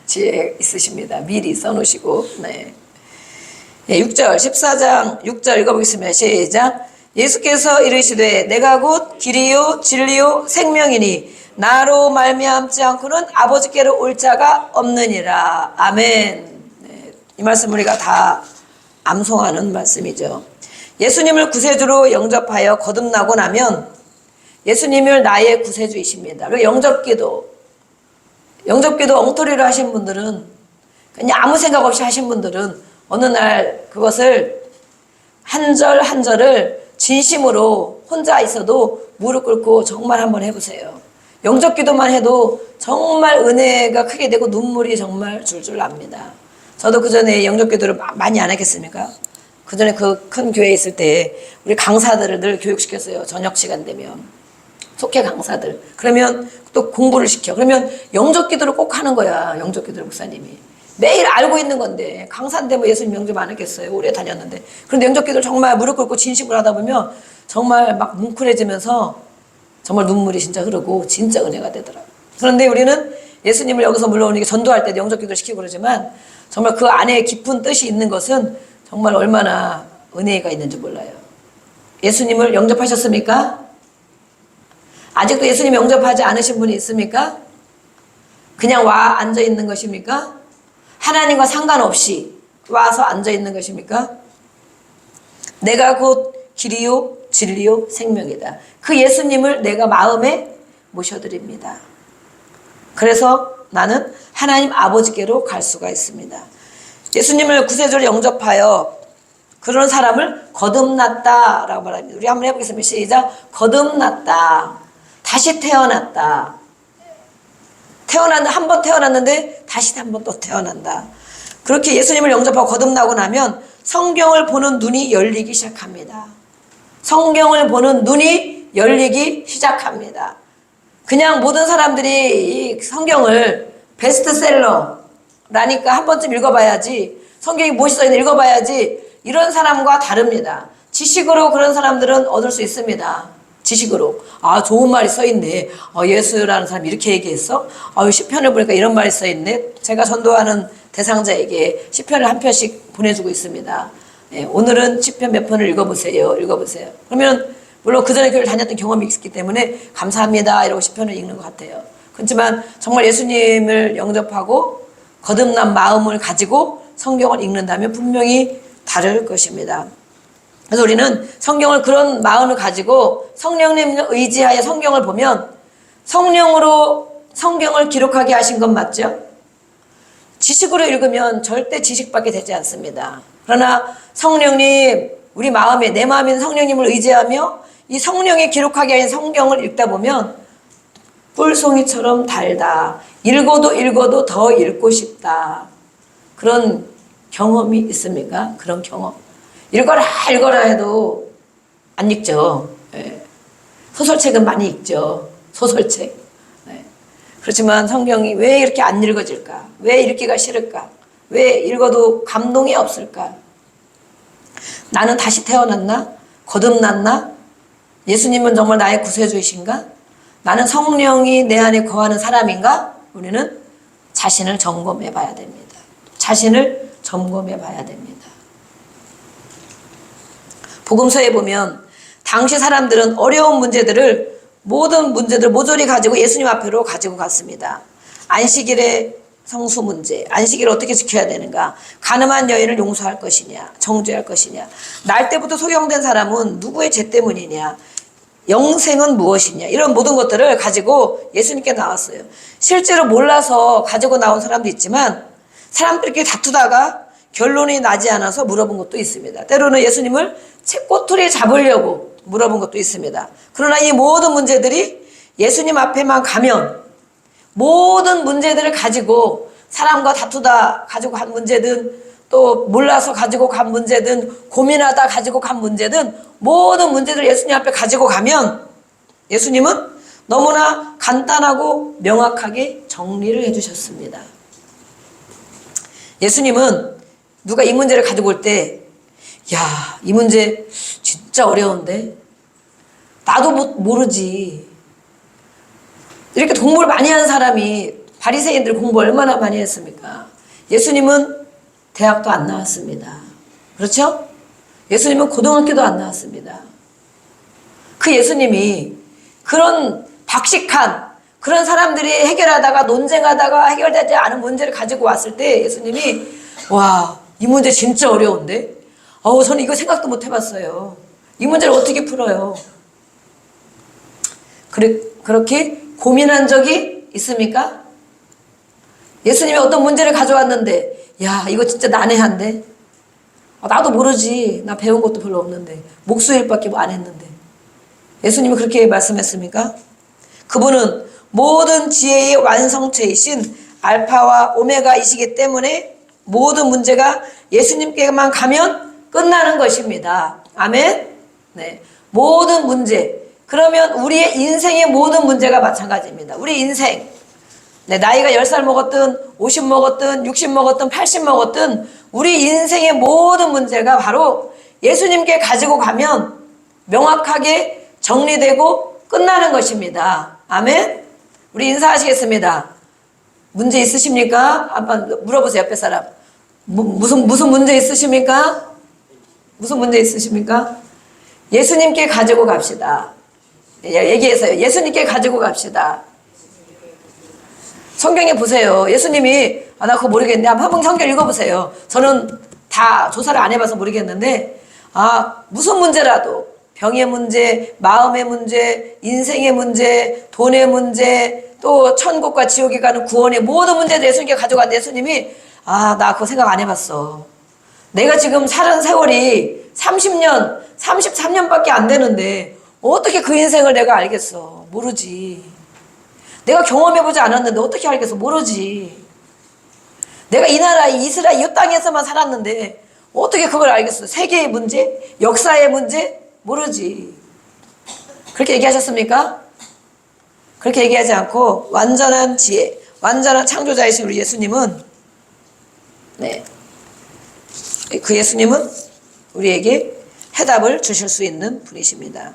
지혜 있으십니다. 미리 써놓으시고. 네. 네, 6절 14장 6절 읽어보겠습니다. 시작. 예수께서 이르시되 내가 곧 길이요 진리요 생명이니 나로 말미암지 않고는 아버지께로 올 자가 없느니라. 아멘. 네, 이 말씀 우리가 다 암송하는 말씀이죠. 예수님을 구세주로 영접하여 거듭나고 나면 예수님을 나의 구세주이십니다. 그리고 영접기도 엉터리로 하신 분들은, 그냥 아무 생각 없이 하신 분들은 어느 날 그것을 한 절 한 절을 진심으로 혼자 있어도 무릎 꿇고 정말 한번 해보세요. 영접기도만 해도 정말 은혜가 크게 되고 눈물이 정말 줄줄 납니다. 저도 그 전에 영접기도를 많이 안 했겠습니까? 그 전에 그 큰 교회에 있을 때 우리 강사들을 늘 교육시켰어요. 저녁 시간 되면. 속회 강사들. 그러면 또 공부를 시켜. 그러면 영접기도를 꼭 하는 거야. 영접기도를 목사님이. 매일 알고 있는 건데 강사인데 뭐 예수님 영접 안 했겠어요. 오래 다녔는데. 그런데 영접기도를 정말 무릎 꿇고 진심으로 하다 보면 정말 막 뭉클해지면서 정말 눈물이 진짜 흐르고 진짜 은혜가 되더라고요. 그런데 우리는 예수님을 여기서 물론 전도할 때도 영접기도를 시키고 그러지만 정말 그 안에 깊은 뜻이 있는 것은 정말 얼마나 은혜가 있는지 몰라요. 예수님을 영접하셨습니까? 아직도 예수님 영접하지 않으신 분이 있습니까? 그냥 와 앉아 있는 것입니까? 하나님과 상관없이 와서 앉아 있는 것입니까? 내가 곧 길이요 진리요 생명이다. 그 예수님을 내가 마음에 모셔드립니다. 그래서 나는 하나님 아버지께로 갈 수가 있습니다. 예수님을 구세주로 영접하여 그런 사람을 거듭났다라고 말합니다. 우리 한번 해보겠습니다. 시작. 거듭났다. 다시 태어났다. 한 번 태어났는데 다시 한 번 또 태어난다. 그렇게 예수님을 영접하고 거듭나고 나면 성경을 보는 눈이 열리기 시작합니다. 성경을 보는 눈이 열리기 시작합니다. 그냥 모든 사람들이 이 성경을 베스트셀러라니까 한 번쯤 읽어봐야지, 성경이 무엇이 써있는지 읽어봐야지, 이런 사람과 다릅니다. 지식으로 그런 사람들은 얻을 수 있습니다. 지식으로. 아, 좋은 말이 써있네. 예수라는 사람이 이렇게 얘기했어? 시편을 보니까 이런 말이 써있네. 제가 전도하는 대상자에게 시편을 한 편씩 보내주고 있습니다. 네, 오늘은 시편 몇 편을 읽어보세요. 그러면 물론 그 전에 교회를 다녔던 경험이 있기 때문에 감사합니다 이러고 시편을 읽는 것 같아요. 그렇지만 정말 예수님을 영접하고 거듭난 마음을 가지고 성경을 읽는다면 분명히 다를 것입니다. 그래서 우리는 성경을 그런 마음을 가지고 성령님을 의지하여 성경을 보면 성령으로 성경을 기록하게 하신 건 맞죠? 지식으로 읽으면 절대 지식밖에 되지 않습니다. 그러나 성령님, 우리 마음에, 내 마음에 있는 성령님을 의지하며 이 성령이 기록하게 하신 성경을 읽다 보면 꿀송이처럼 달다. 읽어도 더 읽고 싶다. 그런 경험이 있습니까? 그런 경험. 읽어라 해도 안 읽죠. 네. 소설책은 많이 읽죠. 소설책. 네. 그렇지만 성경이 왜 이렇게 안 읽어질까? 왜 읽기가 싫을까? 왜 읽어도 감동이 없을까? 나는 다시 태어났나? 거듭났나? 예수님은 정말 나의 구세주이신가? 나는 성령이 내 안에 거하는 사람인가? 우리는 자신을 점검해 봐야 됩니다. 자신을 점검해 봐야 됩니다. 복음서에 보면 당시 사람들은 어려운 문제들을 모든 문제들 모조리 가지고 예수님 앞으로 가지고 갔습니다. 안식일의 성수 문제, 안식일을 어떻게 지켜야 되는가, 가늠한 여인을 용서할 것이냐, 정죄할 것이냐, 날 때부터 소경된 사람은 누구의 죄 때문이냐, 영생은 무엇이냐, 이런 모든 것들을 가지고 예수님께 나왔어요. 실제로 몰라서 가지고 나온 사람도 있지만 사람들끼리 다투다가 결론이 나지 않아서 물어본 것도 있습니다. 때로는 예수님을 꼬투리 잡으려고 물어본 것도 있습니다. 그러나 이 모든 문제들이 예수님 앞에만 가면, 모든 문제들을 가지고 사람과 다투다 가지고 간 문제든, 또 몰라서 가지고 간 문제든, 고민하다 가지고 간 문제든, 모든 문제들을 예수님 앞에 가지고 가면 예수님은 너무나 간단하고 명확하게 정리를 해주셨습니다. 예수님은 누가 이 문제를 가지고 올 때, 야, 이 문제 진짜 어려운데? 나도 모르지. 이렇게 공부를 많이 한 사람이, 바리새인들 공부 얼마나 많이 했습니까? 예수님은 대학도 안 나왔습니다. 그렇죠? 예수님은 고등학교도 안 나왔습니다. 그 예수님이 그런 박식한, 그런 사람들이 해결하다가 논쟁하다가 해결되지 않은 문제를 가지고 왔을 때 예수님이, 와, 이 문제 진짜 어려운데? 저는 이거 생각도 못 해봤어요. 이 문제를 어떻게 풀어요? 그렇게 고민한 적이 있습니까? 예수님이 어떤 문제를 가져왔는데, 야, 이거 진짜 난해한데? 나도 모르지. 나 배운 것도 별로 없는데. 목수일밖에 안 했는데. 예수님이 그렇게 말씀했습니까? 그분은 모든 지혜의 완성체이신 알파와 오메가이시기 때문에 모든 문제가 예수님께만 가면 끝나는 것입니다. 아멘? 네. 모든 문제. 그러면 우리의 인생의 모든 문제가 마찬가지입니다. 우리 인생. 네, 나이가 10살 먹었든 50 먹었든 60 먹었든 80 먹었든 우리 인생의 모든 문제가 바로 예수님께 가지고 가면 명확하게 정리되고 끝나는 것입니다. 아멘? 우리 인사하시겠습니다. 문제 있으십니까? 한번 물어보세요. 옆에 사람. 무슨 문제 있으십니까? 무슨 문제 있으십니까? 예수님께 가지고 갑시다. 얘기해서요. 예수님께 가지고 갑시다. 성경에 보세요. 예수님이 나 그거 모르겠네. 한번 성경 읽어보세요. 저는 다 조사를 안 해봐서 모르겠는데 무슨 문제라도 병의 문제, 마음의 문제, 인생의 문제, 돈의 문제, 또 천국과 지옥에 가는 구원의 모든 문제들 예수님께 가져간 예수님이 나 그거 생각 안 해봤어. 내가 지금 사는 세월이 30년, 33년밖에 안 되는데 어떻게 그 인생을 내가 알겠어? 모르지. 내가 경험해보지 않았는데 어떻게 알겠어? 모르지. 내가 이 나라, 이스라엘, 이 땅에서만 살았는데 어떻게 그걸 알겠어? 세계의 문제? 역사의 문제? 모르지. 그렇게 얘기하셨습니까? 그렇게 얘기하지 않고 완전한 지혜, 완전한 창조자이신 우리 예수님은, 네, 그 예수님은 우리에게 해답을 주실 수 있는 분이십니다.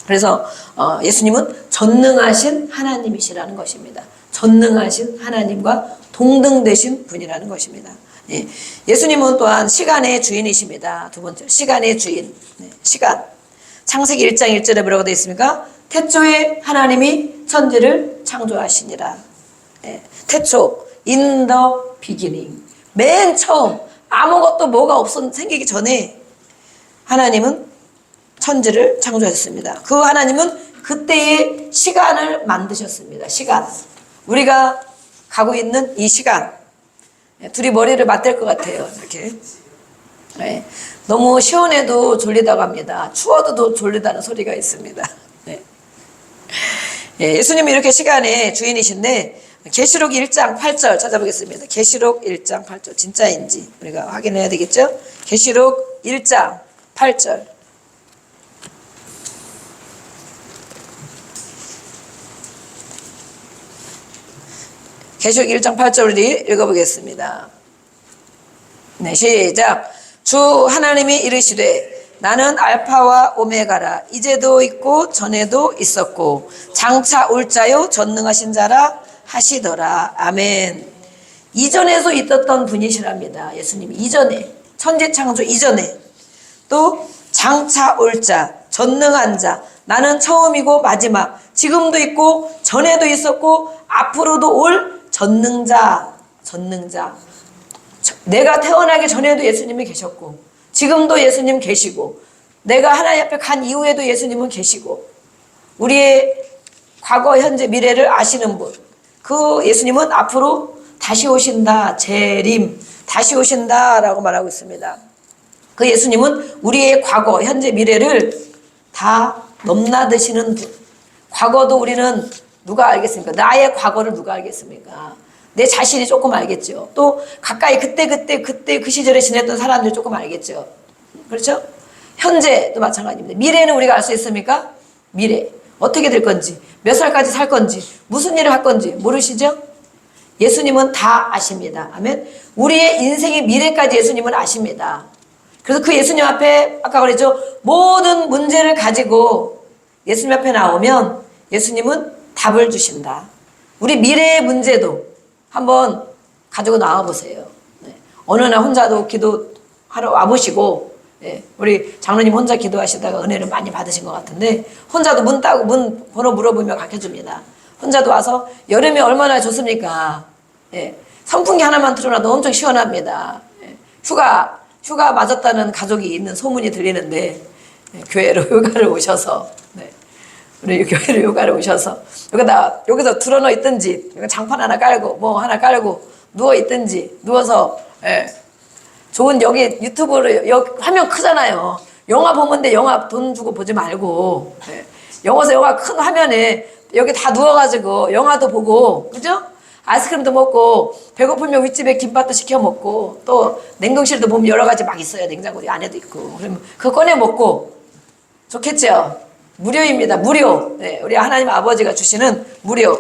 그래서 예수님은 전능하신 하나님이시라는 것입니다. 전능하신 하나님과 동등되신 분이라는 것입니다. 예. 예수님은 또한 시간의 주인이십니다. 두 번째, 시간의 주인. 네. 시간. 창세기 1장 1절에 뭐라고 되어 있습니까? 태초에 하나님이 천지를 창조하시니라. 예. 태초, in the beginning. 맨 처음, 아무것도 뭐가 생기기 전에 하나님은 천지를 창조하셨습니다. 그 하나님은 그때의 시간을 만드셨습니다. 시간. 우리가 가고 있는 이 시간. 둘이 머리를 맞댈 것 같아요. 이렇게. 네. 너무 시원해도 졸리다고 합니다. 추워도 졸리다는 소리가 있습니다. 네. 예수님이 이렇게 시간의 주인이신데 계시록 1장 8절 찾아보겠습니다. 계시록 1장 8절 진짜인지 우리가 확인해야 되겠죠? 계시록 1장 8절. 계시록 1장 8절을 읽어보겠습니다. 네, 시작. 주 하나님이 이르시되 나는 알파와 오메가라. 이제도 있고 전에도 있었고 장차 올 자요 전능하신 자라 하시더라. 아멘. 이전에도 있었던 분이시랍니다. 예수님이 이전에, 천지창조 이전에, 또 장차 올 자, 전능한 자, 나는 처음이고 마지막, 지금도 있고 전에도 있었고 앞으로도 올 전능자. 내가 태어나기 전에도 예수님이 계셨고 지금도 예수님 계시고 내가 하나님 앞에 간 이후에도 예수님은 계시고 우리의 과거, 현재, 미래를 아시는 분, 그 예수님은 앞으로 다시 오신다. 재림, 다시 오신다라고 말하고 있습니다. 그 예수님은 우리의 과거, 현재, 미래를 다 넘나드시는 분. 과거도 우리는 누가 알겠습니까? 나의 과거를 누가 알겠습니까? 내 자신이 조금 알겠죠. 또 가까이 그때 그 시절에 지냈던 사람들이 조금 알겠죠. 그렇죠? 현재도 마찬가지입니다. 미래는 우리가 알 수 있습니까? 미래. 어떻게 될 건지, 몇 살까지 살 건지, 무슨 일을 할 건지 모르시죠? 예수님은 다 아십니다. 아멘. 우리의 인생의 미래까지 예수님은 아십니다. 그래서 그 예수님 앞에 아까 그랬죠. 모든 문제를 가지고 예수님 앞에 나오면 예수님은 답을 주신다. 우리 미래의 문제도 한번 가지고 나와 보세요. 네. 어느 날 혼자도 기도하러 와보시고, 네. 우리 장로님 혼자 기도하시다가 은혜를 많이 받으신 것 같은데 혼자도 문 따고 문 번호 물어보며 가르쳐줍니다. 혼자도 와서 여름에 얼마나 좋습니까? 네. 선풍기 하나만 틀어놔도 엄청 시원합니다. 네. 휴가 맞았다는 가족이 있는 소문이 들리는데 네. 교회로 휴가를 오셔서 네. 우리 교회로 휴가를 오셔서 여기서 틀어놓어 있든지 장판 하나 깔고 뭐 하나 깔고 누워 있든지 누워서 예. 좋은 여기 유튜브로 여기 화면 크잖아요. 영화 보면 돼. 영화 돈 주고 보지 말고 예. 영화 큰 화면에 여기 다 누워가지고 영화도 보고 그죠? 아이스크림도 먹고 배고프면 윗집에 김밥도 시켜 먹고 또 냉동실도 보면 여러 가지 막 있어요. 냉장고 안에도 있고 그러면 그거 꺼내 먹고 좋겠죠? 무료입니다. 무료. 네, 우리 하나님 아버지가 주시는 무료.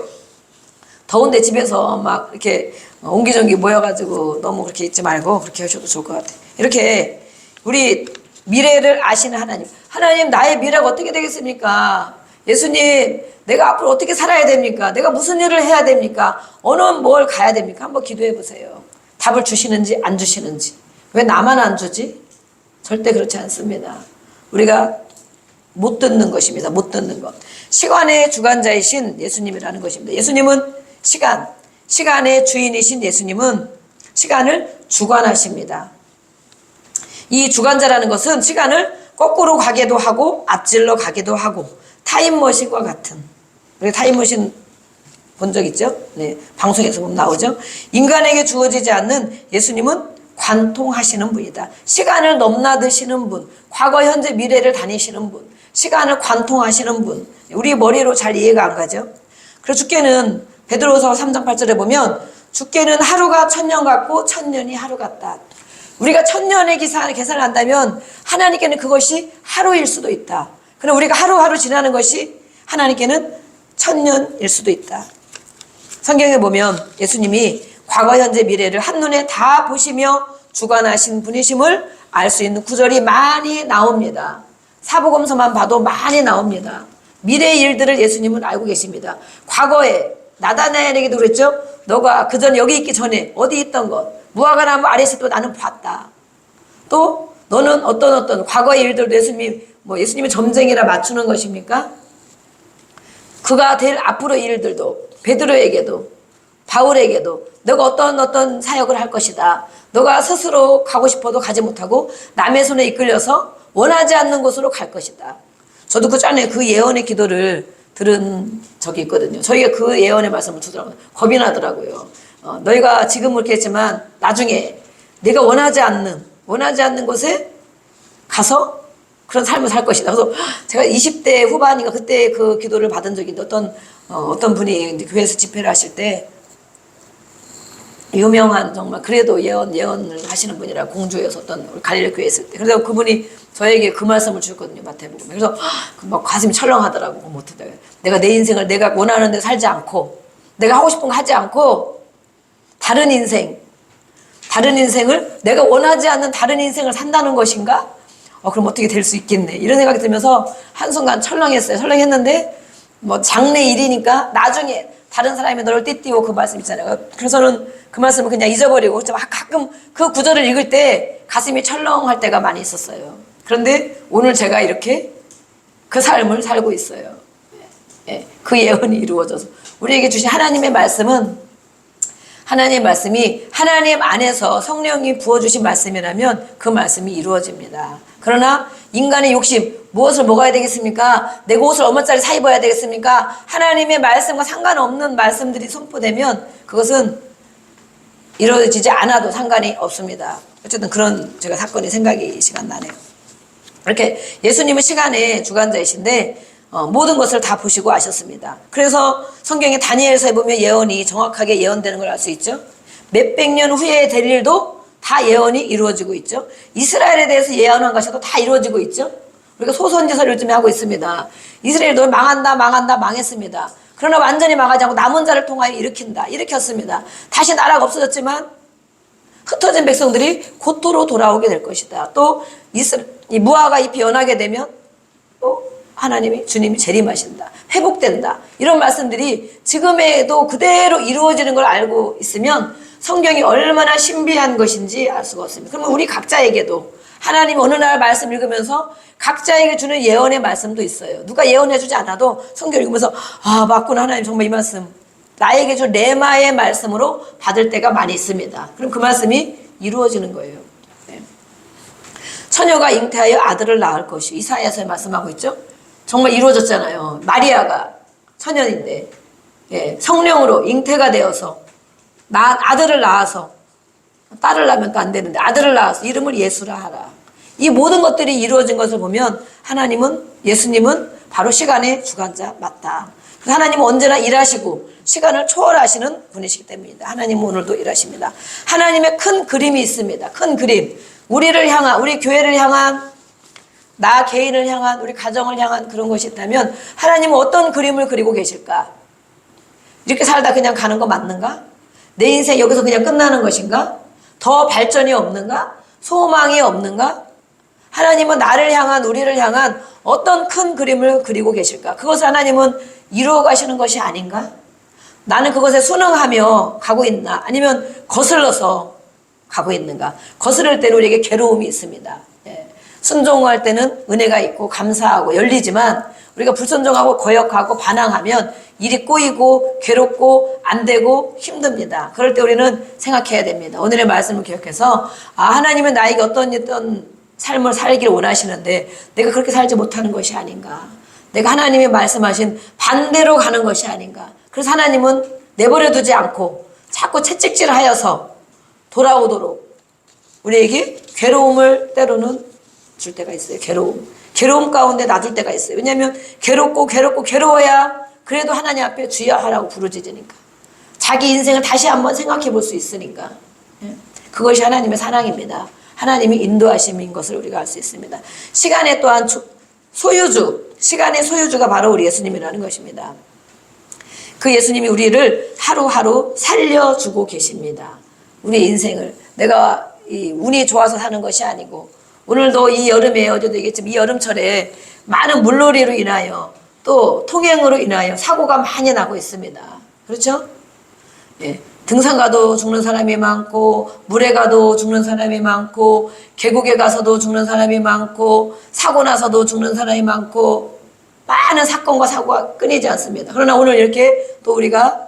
더운데 집에서 막 이렇게 옹기종기 모여가지고 너무 그렇게 있지 말고 그렇게 하셔도 좋을 것 같아요. 이렇게 우리 미래를 아시는 하나님. 하나님 나의 미래가 어떻게 되겠습니까? 예수님 내가 앞으로 어떻게 살아야 됩니까? 내가 무슨 일을 해야 됩니까? 어느 뭘 가야 됩니까? 한번 기도해 보세요. 답을 주시는지 안 주시는지. 왜 나만 안 주지? 절대 그렇지 않습니다. 우리가 못 듣는 것입니다. 못 듣는 것. 시간의 주관자이신 예수님이라는 것입니다. 예수님은 시간의 주인이신 예수님은 시간을 주관하십니다. 이 주관자라는 것은 시간을 거꾸로 가기도 하고 앞질러 가기도 하고 타임머신과 같은 우리 타임머신 본 적 있죠? 네, 방송에서 보면 나오죠. 인간에게 주어지지 않는 예수님은 관통하시는 분이다. 시간을 넘나드시는 분, 과거, 현재, 미래를 다니시는 분, 시간을 관통하시는 분. 우리 머리로 잘 이해가 안 가죠? 그래서 주께는 베드로서 3장 8절에 보면 주께는 하루가 천년 같고 천년이 하루 같다. 우리가 천년의 계산을 한다면 하나님께는 그것이 하루일 수도 있다. 그러나 우리가 하루하루 지나는 것이 하나님께는 천년일 수도 있다. 성경에 보면 예수님이 과거, 현재, 미래를 한눈에 다 보시며 주관하신 분이심을 알 수 있는 구절이 많이 나옵니다. 사복음서만 봐도 많이 나옵니다. 미래의 일들을 예수님은 알고 계십니다. 과거에 나다나엘에게도 그랬죠. 너가 그전 여기 있기 전에 어디 있던 것 무화과나무 아래에서 또 나는 봤다. 또 너는 어떤 과거의 일들도 예수님이 점쟁이라 맞추는 것입니까? 그가 될 앞으로의 일들도 베드로에게도 바울에게도 너가 어떤 사역을 할 것이다. 너가 스스로 가고 싶어도 가지 못하고 남의 손에 이끌려서 원하지 않는 곳으로 갈 것이다. 저도 그 전에 그 예언의 기도를 들은 적이 있거든요. 저희가 그 예언의 말씀을 두더라고요. 겁이 나더라고요. 너희가 지금 그렇게 했지만 나중에 내가 원하지 않는 곳에 가서 그런 삶을 살 것이다. 그래서 제가 20대 후반인가 그때 그 기도를 받은 적이 있는데 어떤 분이 교회에서 집회를 하실 때 유명한 정말 그래도 예언을 하시는 분이라 공주에서 어떤 갈릴리 교회에 있을 때 그래서 그분이 저에게 그 말씀을 주셨거든요. 마태복음. 그래서 막 가슴이 철렁하더라고. 못했다. 내가 내 인생을 내가 원하는 데 살지 않고 내가 하고 싶은 거 하지 않고 다른 인생을 내가 원하지 않는 다른 인생을 산다는 것인가? 그럼 어떻게 될 수 있겠네. 이런 생각이 들면서 한순간 철렁했어요. 철렁했는데 장래 일이니까 나중에 다른 사람이 너를 띠띠고 그 말씀 있잖아요. 그래서는 그 말씀을 그냥 잊어버리고 가끔 그 구절을 읽을 때 가슴이 철렁할 때가 많이 있었어요. 그런데 오늘 제가 이렇게 그 삶을 살고 있어요. 예, 그 예언이 이루어져서 우리에게 주신 하나님의 말씀은, 하나님의 말씀이 하나님 안에서 성령이 부어주신 말씀이라면 그 말씀이 이루어집니다. 그러나 인간의 욕심, 무엇을 먹어야 되겠습니까? 내가 옷을 얼마짜리 사 입어야 되겠습니까? 하나님의 말씀과 상관없는 말씀들이 선포되면 그것은 이루어지지 않아도 상관이 없습니다. 어쨌든 그런 제가 사건이 생각이 시간 나네요. 이렇게 예수님은 시간의 주관자이신데 모든 것을 다 보시고 아셨습니다. 그래서 성경에 다니엘서에 보면 예언이 정확하게 예언되는 걸 알 수 있죠. 몇백 년 후에 될 일도 다 예언이 이루어지고 있죠. 이스라엘에 대해서 예언한 것도 다 이루어지고 있죠. 우리가 소선지서를 요즘에 하고 있습니다. 이스라엘도 망한다 망했습니다. 그러나 완전히 망하지 않고 남은 자를 통하여 일으켰습니다. 다시 나라가 없어졌지만 흩어진 백성들이 곧도로 돌아오게 될 것이다. 또 이 무화과 잎이 연하게 되면 또 하나님이, 주님이 재림하신다, 회복된다, 이런 말씀들이 지금에도 그대로 이루어지는 걸 알고 있으면 성경이 얼마나 신비한 것인지 알 수가 없습니다. 그러면 우리 각자에게도 하나님 어느 날 말씀 읽으면서 각자에게 주는 예언의 말씀도 있어요. 누가 예언해주지 않아도 성경 읽으면서 맞구나, 하나님 정말 이 말씀 나에게 준 레마의 말씀으로 받을 때가 많이 있습니다. 그럼 그 말씀이 이루어지는 거예요. 네. 처녀가 잉태하여 아들을 낳을 것이, 이사야서에 말씀하고 있죠. 정말 이루어졌잖아요. 마리아가 처녀인데 성령으로 잉태가 되어서 아들을 낳아서, 딸을 낳으면 또 안 되는데 아들을 낳아서 이름을 예수라 하라. 이 모든 것들이 이루어진 것을 보면 예수님은 바로 시간의 주관자 맞다. 하나님은 언제나 일하시고 시간을 초월하시는 분이시기 때문입니다. 하나님은 오늘도 일하십니다. 하나님의 큰 그림이 있습니다. 큰 그림. 우리를 향한, 우리 교회를 향한, 나 개인을 향한, 우리 가정을 향한 그런 것이 있다면 하나님은 어떤 그림을 그리고 계실까? 이렇게 살다 그냥 가는 거 맞는가? 내 인생 여기서 그냥 끝나는 것인가? 더 발전이 없는가? 소망이 없는가? 하나님은 나를 향한, 우리를 향한 어떤 큰 그림을 그리고 계실까? 그것을 하나님은 이루어 가시는 것이 아닌가? 나는 그것에 순응하며 가고 있나? 아니면 거슬러서 가고 있는가? 거스를 때는 우리에게 괴로움이 있습니다. 순종할 때는 은혜가 있고 감사하고 열리지만 우리가 불순종하고 거역하고 반항하면 일이 꼬이고 괴롭고 안 되고 힘듭니다. 그럴 때 우리는 생각해야 됩니다. 오늘의 말씀을 기억해서 하나님은 나에게 어떤 삶을 살기를 원하시는데 내가 그렇게 살지 못하는 것이 아닌가? 내가 하나님이 말씀하신 반대로 가는 것이 아닌가? 그래서 하나님은 내버려 두지 않고 자꾸 채찍질하여서 돌아오도록 우리에게 괴로움을 때로는 줄 때가 있어요. 괴로움 가운데 놔둘 때가 있어요. 왜냐하면 괴로워야 그래도 하나님 앞에 주여 하라고 부르짖으니까, 자기 인생을 다시 한번 생각해 볼 수 있으니까. 그것이 하나님의 사랑입니다. 하나님이 인도하심인 것을 우리가 알 수 있습니다. 시간의 또한 시간의 소유주가 바로 우리 예수님이라는 것입니다. 그 예수님이 우리를 하루하루 살려주고 계십니다. 우리 인생을 내가 운이 좋아서 사는 것이 아니고, 오늘도 이 여름에, 어제도 얘기했지만 이 여름철에 많은 물놀이로 인하여 또 통행으로 인하여 사고가 많이 나고 있습니다. 그렇죠? 등산 가도 죽는 사람이 많고, 물에 가도 죽는 사람이 많고, 계곡에 가서도 죽는 사람이 많고, 사고 나서도 죽는 사람이 많고, 많은 사건과 사고가 끊이지 않습니다. 그러나 오늘 이렇게 또 우리가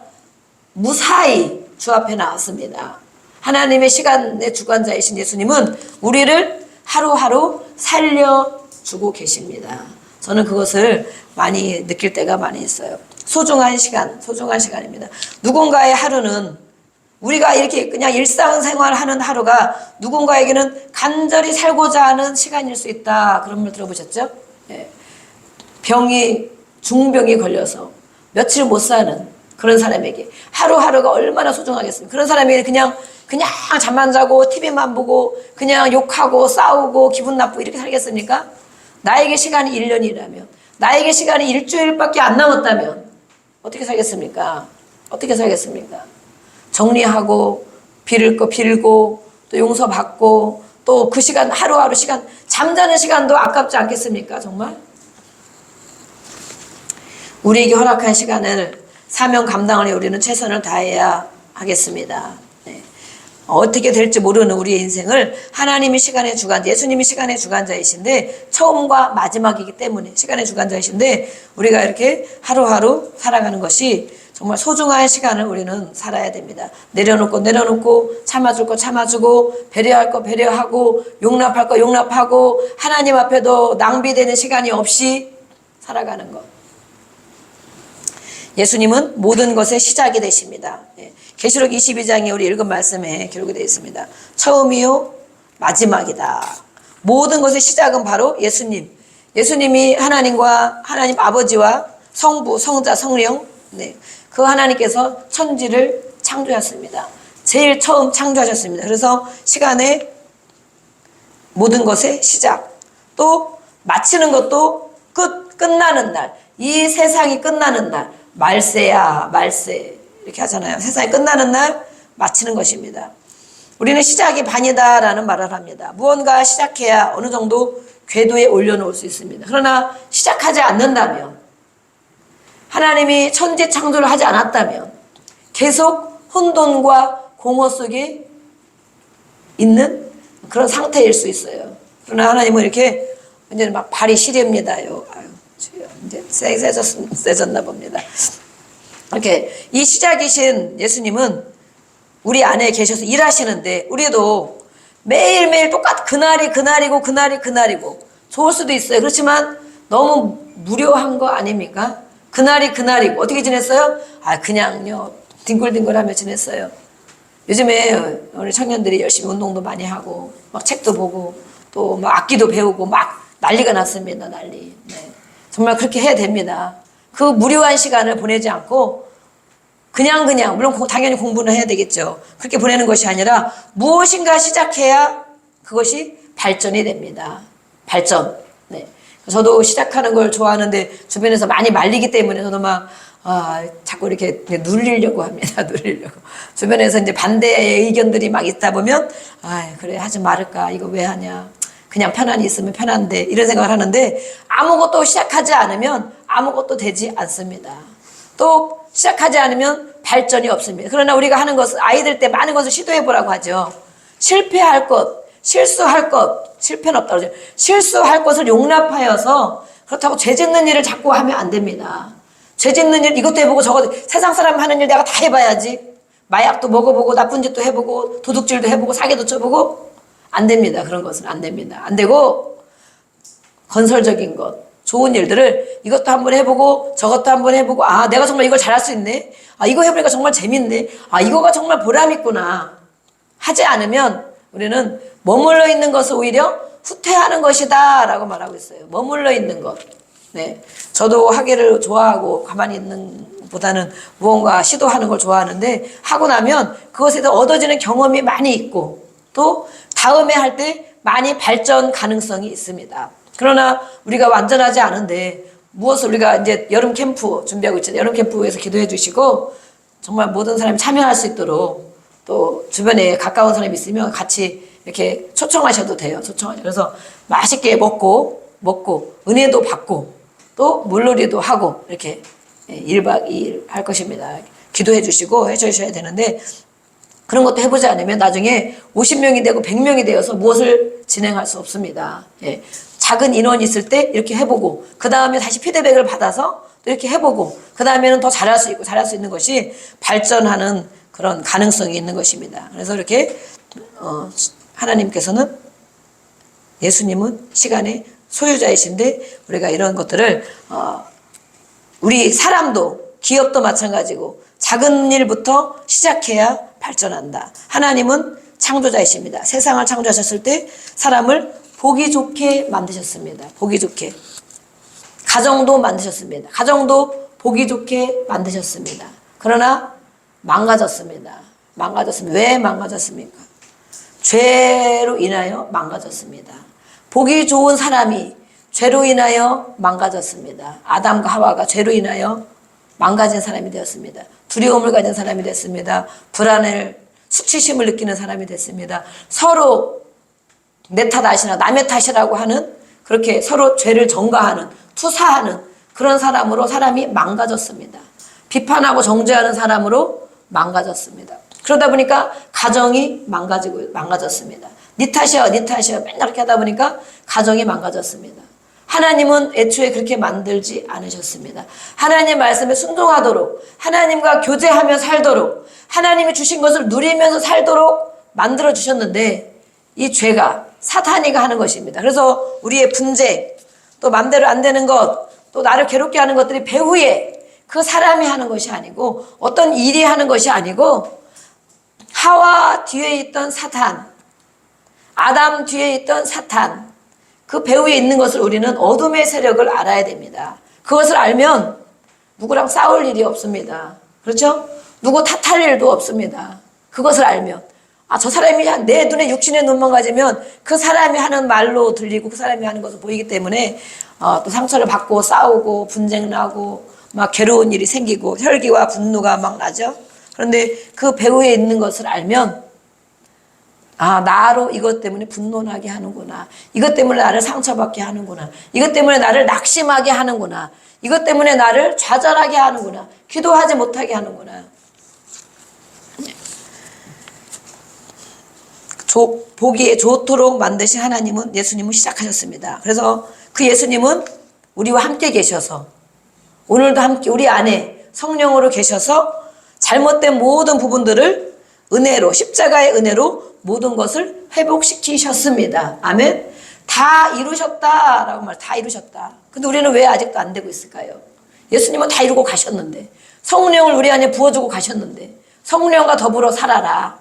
무사히 주 앞에 나왔습니다. 하나님의 시간의 주관자이신 예수님은 우리를 하루하루 살려주고 계십니다. 저는 그것을 많이 느낄 때가 많이 있어요. 소중한 시간입니다. 누군가의 하루는, 우리가 이렇게 그냥 일상생활 하는 하루가 누군가에게는 간절히 살고자 하는 시간일 수 있다. 그런 말 들어보셨죠? 중병이 걸려서 며칠 못 사는 그런 사람에게 하루하루가 얼마나 소중하겠습니까? 그런 사람에게 그냥 잠만 자고 TV만 보고 그냥 욕하고 싸우고 기분 나쁘고 이렇게 살겠습니까? 나에게 시간이 1년이라면, 나에게 시간이 일주일밖에 안 남았다면 어떻게 살겠습니까? 정리하고 빌을 거 빌고 또 용서받고 또 그 시간, 하루하루 시간, 잠자는 시간도 아깝지 않겠습니까? 정말 우리에게 허락한 시간을 사명 감당을 위해 우리는 최선을 다해야 하겠습니다. 어떻게 될지 모르는 우리의 인생을 하나님이 시간의 주관자, 예수님이 시간의 주관자이신데 처음과 마지막이기 때문에 시간의 주관자이신데 우리가 이렇게 하루하루 살아가는 것이 정말 소중한 시간을 우리는 살아야 됩니다. 내려놓고 참아줄 거 참아주고 배려할 거 배려하고 용납할 거 용납하고 하나님 앞에도 낭비되는 시간이 없이 살아가는 것. 예수님은 모든 것의 시작이 되십니다. 계시록 22장에 우리 읽은 말씀에 기록이 되어 있습니다. 처음이요 마지막이다. 모든 것의 시작은 바로 예수님. 예수님이 하나님과 하나님 아버지와 성부, 성자, 성령 그 하나님께서 천지를 창조하셨습니다. 제일 처음 창조하셨습니다. 그래서 시간의 모든 것의 시작 또 마치는 것도 끝나는 날 이 세상이 끝나는 날 말세야 말세 이렇게 하잖아요. 세상이 끝나는 날 마치는 것입니다. 우리는 시작이 반이다라는 말을 합니다. 무언가 시작해야 어느 정도 궤도에 올려놓을 수 있습니다. 그러나 시작하지 않는다면 하나님이 천지 창조를 하지 않았다면 계속 혼돈과 공허 속에 있는 그런 상태일 수 있어요. 그러나 하나님은 이렇게 이제 막 발이 시렵니다요. 이제 세졌나 봅니다. 이렇게 이 시작이신 예수님은 우리 안에 계셔서 일하시는데 우리도 매일매일 그날이고 좋을 수도 있어요. 그렇지만 너무 무료한 거 아닙니까? 그날이고 어떻게 지냈어요? 그냥요 뒹굴뒹굴하며 지냈어요. 요즘에 우리 청년들이 열심히 운동도 많이 하고 막 책도 보고 또 막 악기도 배우고 막 난리가 났습니다. 난리. 정말 그렇게 해야 됩니다. 그 무료한 시간을 보내지 않고 그냥 물론 당연히 공부는 해야 되겠죠. 그렇게 보내는 것이 아니라 무엇인가 시작해야 그것이 발전이 됩니다. 발전. 저도 시작하는 걸 좋아하는데 주변에서 많이 말리기 때문에 저도 막 자꾸 이렇게 눌리려고 합니다. 눌리려고. 주변에서 이제 반대의 의견들이 막 있다 보면 그래 하지 말을까 이거 왜 하냐. 그냥 편안히 있으면 편한데 이런 생각을 하는데 아무것도 시작하지 않으면 아무것도 되지 않습니다. 또 시작하지 않으면 발전이 없습니다. 그러나 우리가 하는 것은 아이들 때 많은 것을 시도해 보라고 하죠. 실패할 것, 실수할 것, 실패는 없다고 그러죠. 실수할 것을 용납하여서 그렇다고 죄 짓는 일을 자꾸 하면 안 됩니다. 죄 짓는 일 이것도 해보고 저것도 세상 사람 하는 일 내가 다 해봐야지. 마약도 먹어보고 나쁜 짓도 해보고 도둑질도 해보고 사기도 쳐보고 안 됩니다. 그런 것은 안 됩니다. 안 되고 건설적인 것, 좋은 일들을 이것도 한번 해보고 저것도 한번 해보고 내가 정말 이걸 잘할 수 있네. 이거 해보니까 정말 재밌네. 이거가 정말 보람 있구나. 하지 않으면 우리는 머물러 있는 것을 오히려 후퇴하는 것이다 라고 말하고 있어요. 머물러 있는 것. 저도 하기를 좋아하고 가만히 있는 보다는 무언가 시도하는 걸 좋아하는데 하고 나면 그것에 대해 얻어지는 경험이 많이 있고 또 다음에 할 때 많이 발전 가능성이 있습니다. 그러나 우리가 완전하지 않은데 무엇을 우리가 이제 여름 캠프 준비하고 있잖아요. 여름 캠프에서 기도해 주시고 정말 모든 사람이 참여할 수 있도록 또 주변에 가까운 사람이 있으면 같이 이렇게 초청하셔도 돼요. 그래서 맛있게 먹고 은혜도 받고 또 물놀이도 하고 이렇게 1박 2일 할 것입니다. 기도해 주시고 해 주셔야 되는데 그런 것도 해보지 않으면 나중에 50명이 되고 100명이 되어서 무엇을 진행할 수 없습니다. 작은 인원이 있을 때 이렇게 해보고 그 다음에 다시 피드백을 받아서 또 이렇게 해보고 그 다음에는 더 잘할 수 있는 것이 발전하는 그런 가능성이 있는 것입니다. 그래서 이렇게 하나님께서는 예수님은 시간의 소유자이신데 우리가 이런 것들을 우리 사람도 기업도 마찬가지고 작은 일부터 시작해야 발전한다. 하나님은 창조자이십니다. 세상을 창조하셨을 때 사람을 보기 좋게 만드셨습니다. 보기 좋게. 가정도 만드셨습니다. 가정도 보기 좋게 만드셨습니다. 그러나 망가졌습니다. 왜 망가졌습니까? 죄로 인하여 망가졌습니다. 보기 좋은 사람이 죄로 인하여 망가졌습니다. 아담과 하와가 죄로 인하여 망가진 사람이 되었습니다. 두려움을 가진 사람이 됐습니다. 불안을, 수치심을 느끼는 사람이 됐습니다. 서로 내 탓 아시나 남의 탓이라고 하는 그렇게 서로 죄를 전가하는, 투사하는 그런 사람으로 사람이 망가졌습니다. 비판하고 정죄하는 사람으로 망가졌습니다. 그러다 보니까 가정이 망가졌습니다. 네 탓이야, 네 탓이야. 맨날 그렇게 하다 보니까 가정이 망가졌습니다. 하나님은 애초에 그렇게 만들지 않으셨습니다. 하나님의 말씀에 순종하도록, 하나님과 교제하며 살도록, 하나님이 주신 것을 누리면서 살도록 만들어 주셨는데, 이 죄가 사탄이가 하는 것입니다. 그래서 우리의 분쟁, 또 맘대로 안 되는 것, 또 나를 괴롭게 하는 것들이 배후에 그 사람이 하는 것이 아니고, 어떤 일이 하는 것이 아니고, 하와 뒤에 있던 사탄, 아담 뒤에 있던 사탄, 그 배후에 있는 것을 우리는 어둠의 세력을 알아야 됩니다. 그것을 알면 누구랑 싸울 일이 없습니다. 그렇죠? 누구 탓할 일도 없습니다. 그것을 알면. 저 사람이 내 눈에 육신의 눈만 가지면 그 사람이 하는 말로 들리고 그 사람이 하는 것을 보이기 때문에 또 상처를 받고 싸우고 분쟁 나고 막 괴로운 일이 생기고 혈기와 분노가 막 나죠. 그런데 그 배후에 있는 것을 알면 나로 이것 때문에 분노나게 하는구나. 이것 때문에 나를 상처받게 하는구나. 이것 때문에 나를 낙심하게 하는구나. 이것 때문에 나를 좌절하게 하는구나. 기도하지 못하게 하는구나. 보기에 좋도록 만드신 하나님은 예수님을 시작하셨습니다. 그래서 그 예수님은 우리와 함께 계셔서 오늘도 함께 우리 안에 성령으로 계셔서 잘못된 모든 부분들을 은혜로, 십자가의 은혜로 모든 것을 회복시키셨습니다. 아멘. 다 이루셨다라고 다 이루셨다. 근데 우리는 왜 아직도 안 되고 있을까요? 예수님은 다 이루고 가셨는데, 성령을 우리 안에 부어주고 가셨는데, 성령과 더불어 살아라.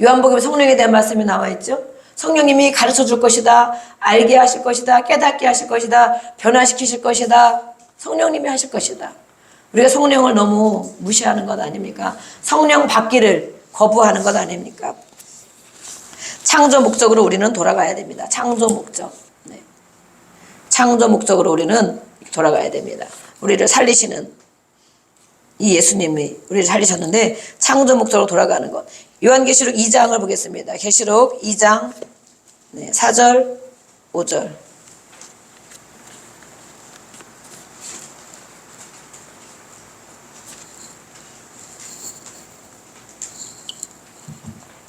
요한복음에 성령에 대한 말씀이 나와 있죠. 성령님이 가르쳐 줄 것이다. 알게 하실 것이다. 깨닫게 하실 것이다. 변화시키실 것이다. 성령님이 하실 것이다. 우리가 성령을 너무 무시하는 것 아닙니까? 성령 받기를 거부하는 것 아닙니까? 창조 목적으로 우리는 돌아가야 됩니다. 창조 목적. 네. 창조 목적으로 우리는 돌아가야 됩니다. 우리를 살리시는 이 예수님이 우리를 살리셨는데 창조 목적으로 돌아가는 것. 요한계시록 2장을 보겠습니다. 계시록 2장 4절 5절.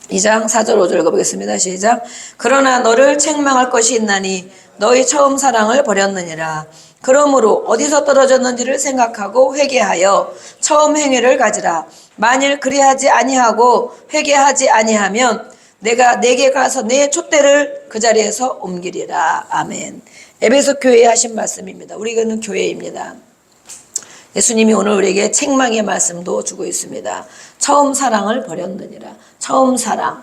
2장 4절 5절 읽어보겠습니다. 시작. 그러나 너를 책망할 것이 있나니 너희 처음 사랑을 버렸느니라. 그러므로 어디서 떨어졌는지를 생각하고 회개하여 처음 행위를 가지라. 만일 그리하지 아니하고 회개하지 아니하면 내가 내게 가서 내 촛대를 그 자리에서 옮기리라. 아멘. 에베소 교회에 하신 말씀입니다. 우리는 교회입니다. 예수님이 오늘 우리에게 책망의 말씀도 주고 있습니다. 처음 사랑을 버렸느니라. 처음 사랑.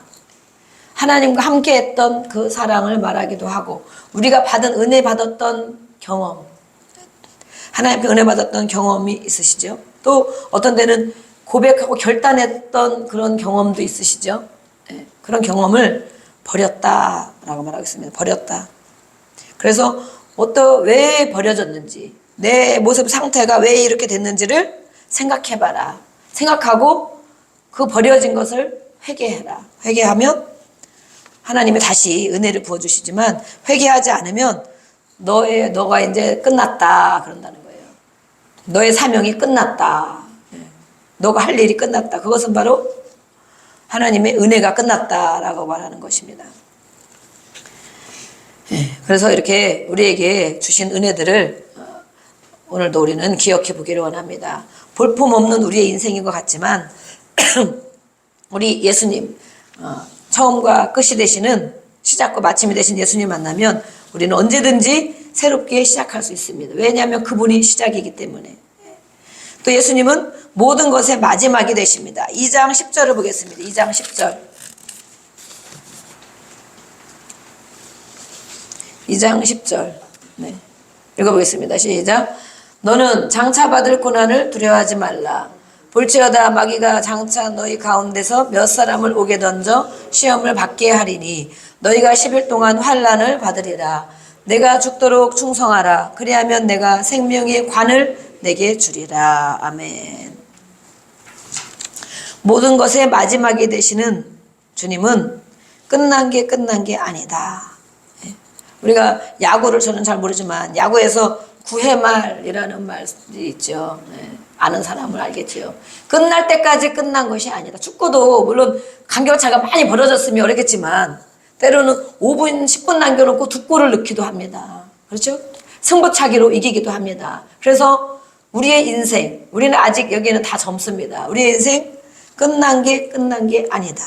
하나님과 함께 했던 그 사랑을 말하기도 하고, 우리가 받은 은혜 받았던 경험, 하나님께 은혜 받았던 경험이 있으시죠? 또 어떤 데는 고백하고 결단했던 그런 경험도 있으시죠? 네, 그런 경험을 버렸다라고 말하겠습니다. 버렸다. 그래서 왜 버려졌는지, 내 모습 상태가 왜 이렇게 됐는지를 생각해봐라. 생각하고 그 버려진 것을 회개해라. 회개하면 하나님이 다시 은혜를 부어주시지만, 회개하지 않으면 너가 이제 끝났다 그런다는 거예요. 너의 사명이 끝났다. 너가 할 일이 끝났다. 그것은 바로 하나님의 은혜가 끝났다라고 말하는 것입니다. 그래서 이렇게 우리에게 주신 은혜들을 오늘도 우리는 기억해 보기를 원합니다. 볼품없는 우리의 인생인 것 같지만 우리 예수님, 처음과 끝이 되시는, 시작과 마침이 되신 예수님 만나면 우리는 언제든지 새롭게 시작할 수 있습니다. 왜냐하면 그분이 시작이기 때문에. 또 예수님은 모든 것의 마지막이 되십니다. 2장 10절을 보겠습니다. 2장 10절. 2장 10절. 네. 읽어보겠습니다. 시작. 너는 장차 받을 고난을 두려워하지 말라. 볼지어다 마귀가 장차 너희 가운데서 몇 사람을 오게 던져 시험을 받게 하리니 너희가 10일 동안 환난을 받으리라. 내가 죽도록 충성하라. 그리하면 내가 생명의 관을 내게 주리라. 아멘. 모든 것의 마지막이 되시는 주님은 끝난 게 아니다. 우리가 야구를 저는 잘 모르지만 야구에서 9회 말이라는 말이 있죠. 아는 사람을 알겠지요. 끝날 때까지 끝난 것이 아니다. 축구도 물론 간격차가 많이 벌어졌으면 어렵겠지만 때로는 5분, 10분 남겨놓고 2골을 넣기도 합니다. 그렇죠? 승부차기로 이기기도 합니다. 그래서 우리의 인생, 우리는 아직 여기는 다 젊습니다. 우리의 인생 끝난 게 아니다.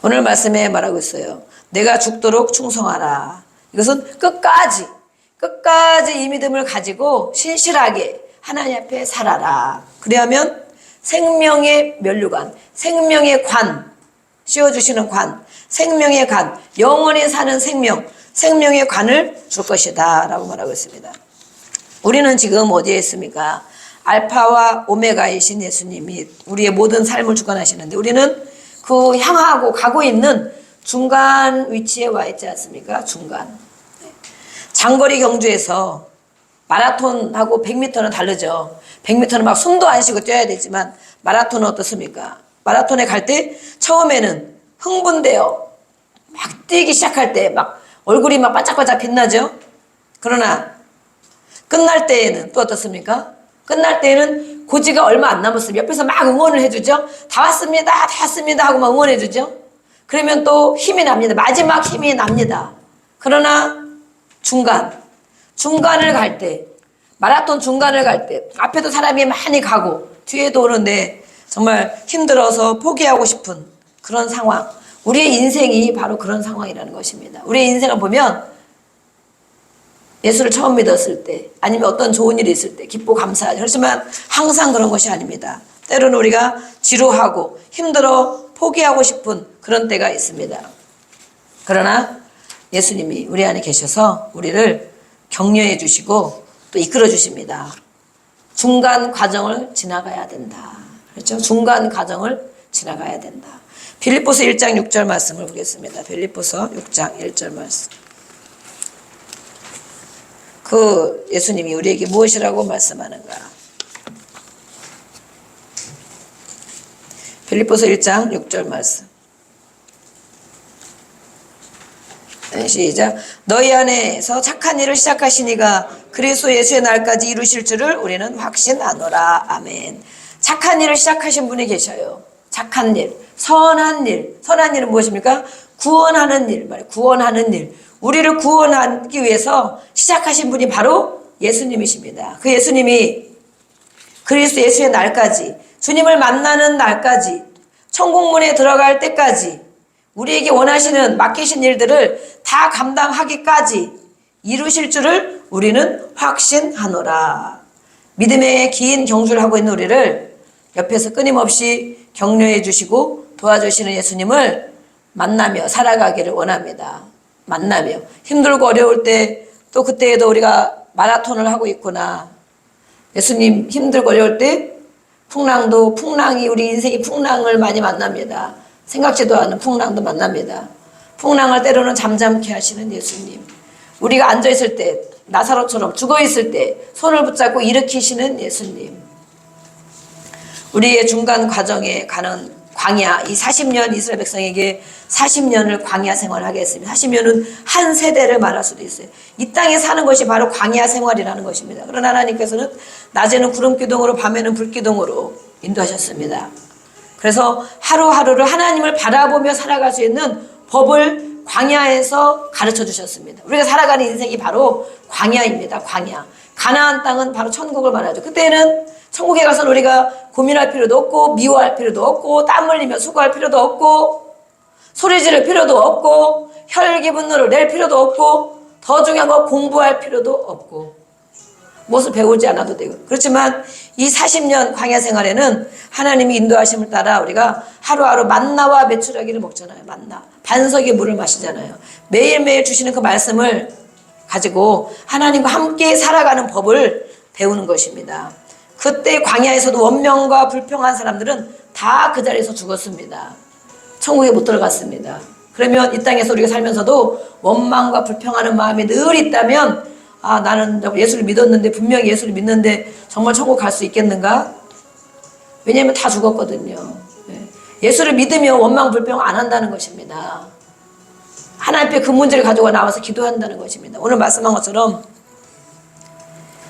오늘 말씀에 말하고 있어요. 내가 죽도록 충성하라. 이것은 끝까지 이 믿음을 가지고 신실하게 하나님 앞에 살아라. 그래야면 생명의 면류관, 생명의 관, 씌워주시는 관, 생명의 관, 영원히 사는 생명의 관을 줄 것이다 라고 말하고 있습니다. 우리는 지금 어디에 있습니까? 알파와 오메가이신 예수님이 우리의 모든 삶을 주관하시는데 우리는 그 향하고 가고 있는 중간 위치에 와 있지 않습니까? 중간. 장거리 경주에서 마라톤하고 100m는 다르죠. 100m는 막 숨도 안 쉬고 뛰어야 되지만 마라톤은 어떻습니까? 마라톤에 갈 때 처음에는 흥분돼요. 막 뛰기 시작할 때 막 얼굴이 막 반짝반짝 빛나죠. 그러나 끝날 때에는 또 어떻습니까? 끝날 때에는 고지가 얼마 안 남았으면 옆에서 막 응원을 해주죠. 다 왔습니다 하고 막 응원해주죠. 그러면 또 힘이 납니다. 마지막 힘이 납니다. 그러나 중간을 갈 때, 마라톤 중간을 갈 때 앞에도 사람이 많이 가고 뒤에도 오는데 정말 힘들어서 포기하고 싶은 그런 상황. 우리의 인생이 바로 그런 상황이라는 것입니다. 우리의 인생을 보면 예수를 처음 믿었을 때 아니면 어떤 좋은 일이 있을 때 기쁘고 감사하죠. 그렇지만 항상 그런 것이 아닙니다. 때로는 우리가 지루하고 힘들어 포기하고 싶은 그런 때가 있습니다. 그러나 예수님이 우리 안에 계셔서 우리를 격려해 주시고 또 이끌어 주십니다. 중간 과정을 지나가야 된다. 그렇죠? 중간 과정을 지나가야 된다. 빌립보서 1장 6절 말씀을 보겠습니다. 빌립보서 6장 1절 말씀. 그 예수님이 우리에게 무엇이라고 말씀하는가? 빌립보서 1장 6절 말씀. 시작. 너희 안에서 착한 일을 시작하신 이가 그리스도 예수의 날까지 이루실 줄을 우리는 확신하노라. 아멘. 착한 일을 시작하신 분이 계셔요. 착한 일, 선한 일. 선한 일은 무엇입니까? 구원하는 일 말이에요. 구원하는 일. 우리를 구원하기 위해서 시작하신 분이 바로 예수님이십니다. 그 예수님이 그리스도 예수의 날까지, 주님을 만나는 날까지, 천국문에 들어갈 때까지 우리에게 원하시는 맡기신 일들을 다 감당하기까지 이루실 줄을 우리는 확신하노라. 믿음의 긴 경주를 하고 있는 우리를 옆에서 끊임없이 격려해 주시고 도와주시는 예수님을 만나며 살아가기를 원합니다. 만나며 힘들고 어려울 때 또 그때에도 우리가 마라톤을 하고 있구나. 예수님 힘들고 어려울 때 풍랑이 우리 인생이 풍랑을 많이 만납니다. 생각지도 않은 풍랑도 만납니다. 풍랑을 때로는 잠잠케 하시는 예수님. 우리가 앉아있을 때 나사로처럼 죽어있을 때 손을 붙잡고 일으키시는 예수님. 우리의 중간 과정에 가는 광야, 이 40년 이스라엘 백성에게 40년을 광야 생활을 하게 했습니다. 40년은 한 세대를 말할 수도 있어요. 이 땅에 사는 것이 바로 광야 생활이라는 것입니다. 그러나 하나님께서는 낮에는 구름기둥으로 밤에는 불기둥으로 인도하셨습니다. 그래서 하루하루를 하나님을 바라보며 살아갈 수 있는 법을 광야에서 가르쳐 주셨습니다. 우리가 살아가는 인생이 바로 광야입니다. 광야. 가나안 땅은 바로 천국을 말하죠. 그때는 천국에 가서 우리가 고민할 필요도 없고 미워할 필요도 없고 땀 흘리며 수고할 필요도 없고 소리 지를 필요도 없고 혈기 분노를 낼 필요도 없고 더 중요한 건 공부할 필요도 없고 무엇을 배우지 않아도 되고. 그렇지만 이 40년 광야 생활에는 하나님이 인도하심을 따라 우리가 하루하루 만나와 메추라기를 먹잖아요. 만나. 반석의 물을 마시잖아요. 매일매일 주시는 그 말씀을 가지고 하나님과 함께 살아가는 법을 배우는 것입니다. 그때 광야에서도 원명과 불평한 사람들은 다 그 자리에서 죽었습니다. 천국에 못 들어갔습니다. 그러면 이 땅에서 우리가 살면서도 원망과 불평하는 마음이 늘 있다면 나는 예수를 믿었는데 분명히 예수를 믿는데 정말 천국 갈 수 있겠는가? 왜냐하면 다 죽었거든요. 예수를 믿으면 원망 불평 안 한다는 것입니다. 하나님 앞에 그 문제를 가지고 나와서 기도한다는 것입니다. 오늘 말씀한 것처럼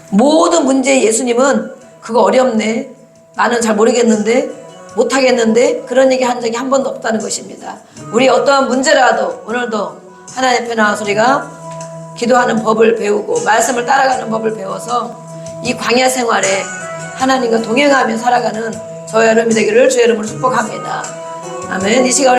모든 문제에 예수님은 그거 어렵네, 나는 잘 모르겠는데, 못하겠는데, 그런 얘기 한 적이 한 번도 없다는 것입니다. 우리 어떠한 문제라도 오늘도 하나님 앞에 나와서 우리가 기도하는 법을 배우고 말씀을 따라가는 법을 배워서 이 광야 생활에 하나님과 동행하며 살아가는 저와 여러분이 되기를 주의 이름으로 축복합니다. 아멘. 이 시간